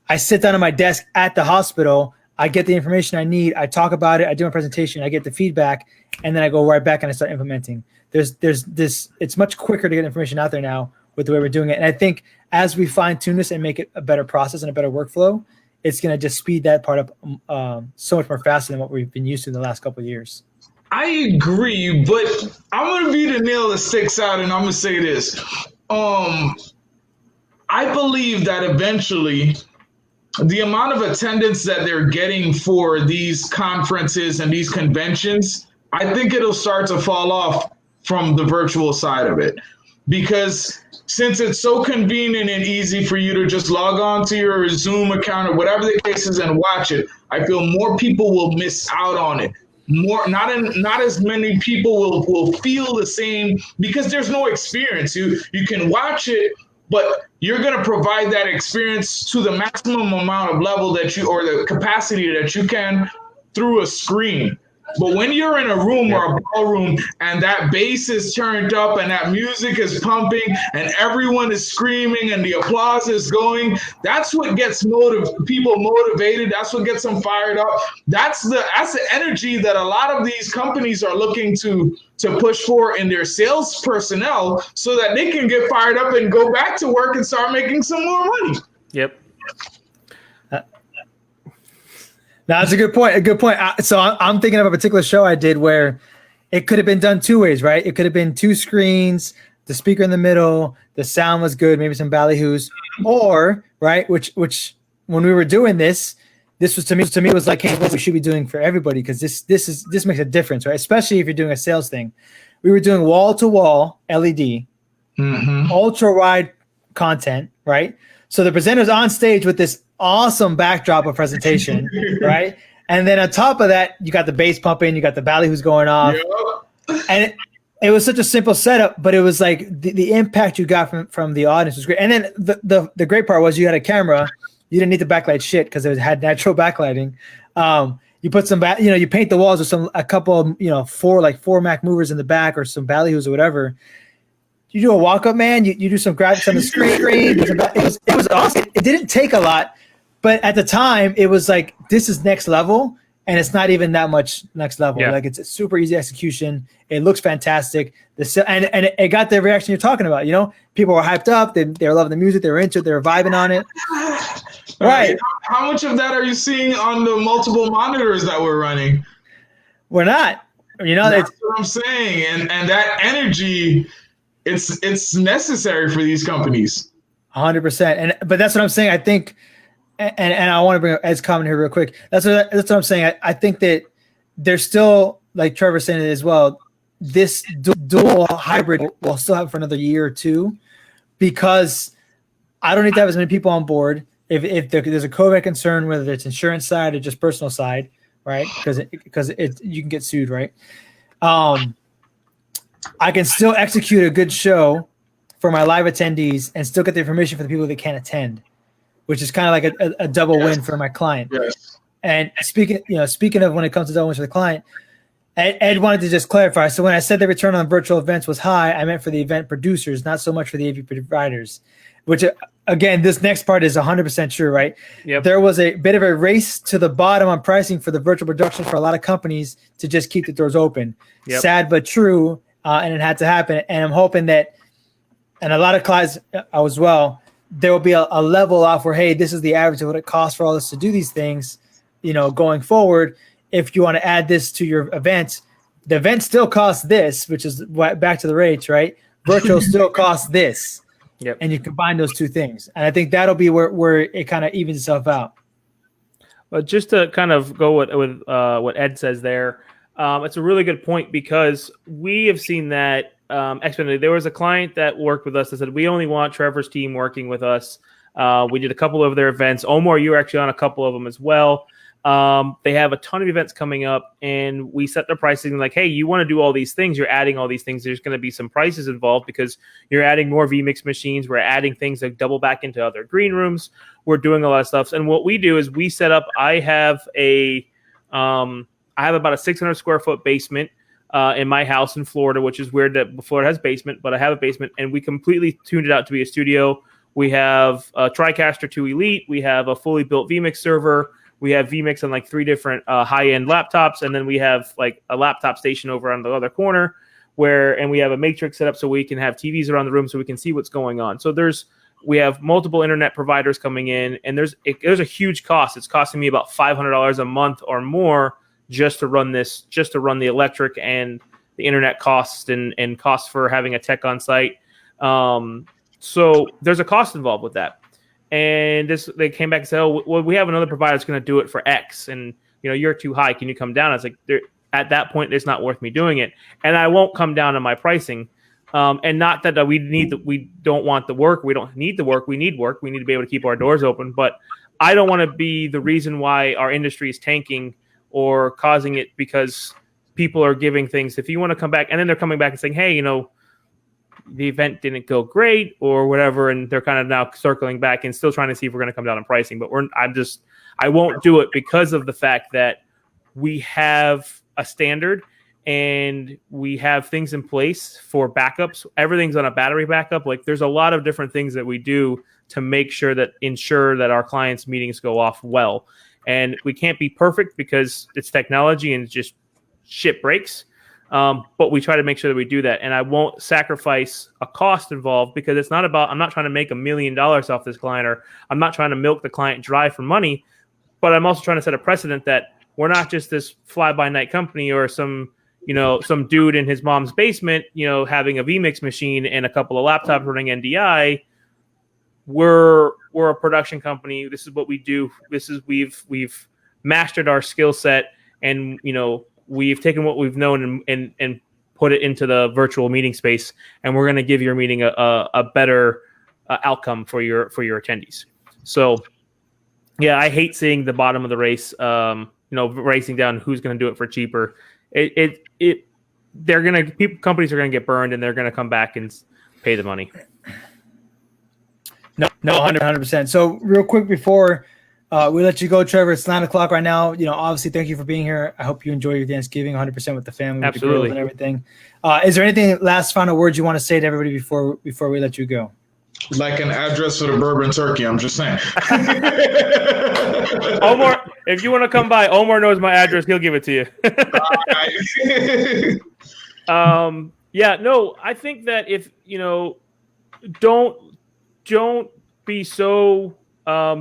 I sit down at my desk at the hospital, I get the information I need, I talk about it, I do my presentation, I get the feedback, and then I go right back and I start implementing. There's this, it's much quicker to get information out there now with the way we're doing it. And I think as we fine tune this and make it a better process and a better workflow, it's going to just speed that part up so much more faster than what we've been used to in the last couple of years. I agree, but I'm going to be the nail that sticks out, and I'm going to say this. I believe that eventually the amount of attendance that they're getting for these conferences and these conventions, I think it'll start to fall off from the virtual side of it. Because since it's so convenient and easy for you to just log on to your Zoom account or whatever the case is and watch it, I feel more people will miss out on it. Not as many people will feel the same, because there's no experience. You can watch it, but you're going to provide that experience to the maximum amount of level that you, or the capacity that you can, through a screen. But when you're in a room or a ballroom and that bass is turned up and that music is pumping and everyone is screaming and the applause is going, that's what gets people motivated. That's what gets them fired up. That's the energy that a lot of these companies are looking to push for in their sales personnel, so that they can get fired up and go back to work and start making some more money. Yep. That's a good point. So I'm thinking of a particular show I did where it could have been done two ways, right? It could have been two screens, the speaker in the middle, the sound was good, maybe some ballyhoos, or right, which when we were doing this was to me was like, hey, what we should be doing for everybody, because this makes a difference, right? Especially if you're doing a sales thing. We were doing wall to wall LED, ultra wide content, right? So the presenter's on stage with this awesome backdrop of presentation, right? And then on top of that, you got the bass pumping, you got the ballyhoos going off. Yep. And it was such a simple setup, but it was like the impact you got from the audience was great. And then the great part was you had a camera. You didn't need to backlight shit because it had natural backlighting. You put some you paint the walls with a couple, four Mac movers in the back or some ballyhoos or whatever. You do a walk-up, man. You do some graphics on the screen. It was awesome. It didn't take a lot, but at the time, it was like, this is next level, and it's not even that much next level. Yeah. Like, it's a super easy execution. It looks fantastic. And it got the reaction you're talking about. People were hyped up. They were loving the music. They were into it. They were vibing on it. Right. How much of that are you seeing on the multiple monitors that we're running? We're not. That's what I'm saying. And that energy, it's necessary for these companies. 100%. But that's what I'm saying. I think, and I want to bring Ed's comment here real quick. That's what I'm saying. I think that there's still, like Trevor saying it as well, this dual hybrid will still have for another year or two, because I don't need to have as many people on board. If there's a COVID concern, whether it's insurance side or just personal side, right? Because you can get sued, right? I can still execute a good show for my live attendees and still get the information for the people that can't attend, which is kind of like a double win for my client. Yes. And speaking of when it comes to double wins for the client, Ed wanted to just clarify. So when I said the return on virtual events was high, I meant for the event producers, not so much for the AV providers, which again, this next part is 100% true, right? Yep. There was a bit of a race to the bottom on pricing for the virtual production for a lot of companies to just keep the doors open. Yep. Sad, but true. And it had to happen. And I'm hoping that, and a lot of clients as well, there will be a level off where, hey, this is the average of what it costs for all this to do these things, going forward. if you want to add this to your event, the event still costs this, which is back to the rates, right? Virtual still costs this. Yep. And you combine those two things. And I think that'll be where it kind of evens itself out. Well, just to kind of go with what Ed says there, it's a really good point because we have seen that exponentially. There was a client that worked with us that said, we only want Trevor's team working with us. We did a couple of their events. Omar, you were actually on a couple of them as well. They have a ton of events coming up, and we set the pricing like, hey, you want to do all these things, you're adding all these things. There's going to be some prices involved because you're adding more vMix machines. We're adding things that double back into other green rooms. We're doing a lot of stuff. And what we do is we set up, I have about a 600 square foot basement in my house in Florida, which is weird that Florida has basement, but I have a basement, and we completely tuned it out to be a studio. We have a TriCaster 2 Elite. We have a fully built vMix server. We have vMix on like 3 different high-end laptops, and then we have like a laptop station over on the other corner and we have a matrix set up so we can have TVs around the room so we can see what's going on. So we have multiple internet providers coming in, and there's a huge cost. It's costing me about $500 a month or more just to run the electric and the internet costs and costs for having a tech on site. So there's a cost involved with that. And they came back and said, oh, well, we have another provider that's going to do it for X. And, you're too high. Can you come down? I was like, at that point, it's not worth me doing it. And I won't come down on my pricing. And not that we don't want the work. We don't need the work. We need work. We need to be able to keep our doors open. But I don't want to be the reason why our industry is tanking or causing it because people are giving things. If you want to come back, and then they're coming back and saying, hey, the event didn't go great or whatever, and they're kind of now circling back and still trying to see if we're going to come down on pricing. But I won't do it because of the fact that we have a standard and we have things in place for backups. Everything's on a battery backup. Like there's a lot of different things that we do to ensure that our clients' meetings go off well. And we can't be perfect because it's technology and just shit breaks. But we try to make sure that we do that. And I won't sacrifice a cost involved because I'm not trying to make $1 million off this client, or I'm not trying to milk the client dry for money, but I'm also trying to set a precedent that we're not just this fly by night company or some dude in his mom's basement, having a vMix machine and a couple of laptops running NDI. We're a production company. This is what we do. We've mastered our skill set, and, we've taken what we've known and put it into the virtual meeting space, and we're going to give your meeting a better outcome for your attendees. So, yeah, I hate seeing the bottom of the race, racing down who's going to do it for cheaper. Companies are going to get burned, and they're going to come back and pay the money. No, 100%. So real quick before we let you go, Trevor, it's 9:00 right now. Obviously, thank you for being here. I hope you enjoy your Thanksgiving 100% with the family, with absolutely, the girls and everything. Is there anything last final words you want to say to everybody before we let you go? Like an address for the bourbon turkey, I'm just saying. Omar, if you want to come by, Omar knows my address. He'll give it to you. Yeah, no, I think that if, don't be so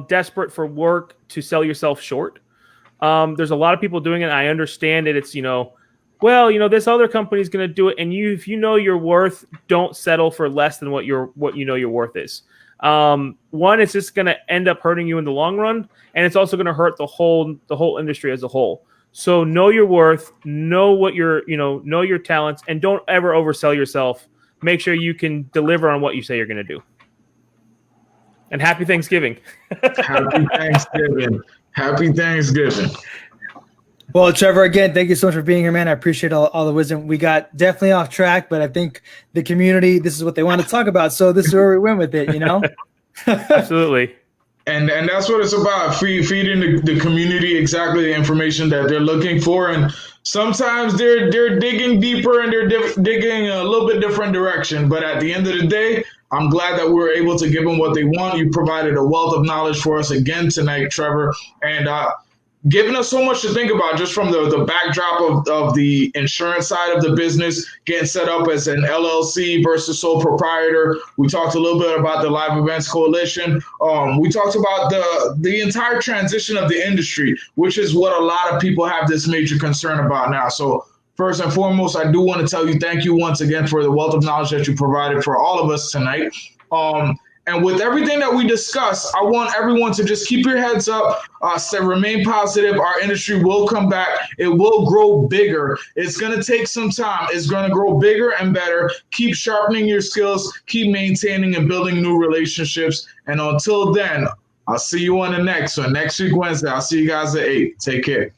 desperate for work to sell yourself short. There's a lot of people doing it. I understand that it's, this other company is going to do it. And if you know your worth, don't settle for less than what your worth is. One, it's just going to end up hurting you in the long run. And it's also going to hurt the whole industry as a whole. So know your worth, know your talents, and don't ever oversell yourself. Make sure you can deliver on what you say you're going to do. And happy Thanksgiving. Happy Thanksgiving. Happy Thanksgiving. Well, Trevor, again, thank you so much for being here, man. I appreciate all the wisdom. We got definitely off track, but I think the community, this is what they want to talk about. So this is where we went with it, Absolutely. And that's what it's about, feeding the community exactly the information that they're looking for. And sometimes they're digging deeper and they're digging a little bit different direction. But at the end of the day, I'm glad that we're able to give them what they want. You provided a wealth of knowledge for us again tonight, Trevor. And giving us so much to think about just from the backdrop of the insurance side of the business, getting set up as an LLC versus sole proprietor. We talked a little bit about the Live Events Coalition. We talked about the entire transition of the industry, which is what a lot of people have this major concern about now. So first and foremost, I do want to tell you thank you once again for the wealth of knowledge that you provided for all of us tonight. And with everything that we discussed, I want everyone to just keep your heads up, remain positive. Our industry will come back. It will grow bigger. It's going to take some time. It's going to grow bigger and better. Keep sharpening your skills. Keep maintaining and building new relationships. And until then, I'll see you on the next one. Next week, Wednesday. I'll see you guys at 8. Take care.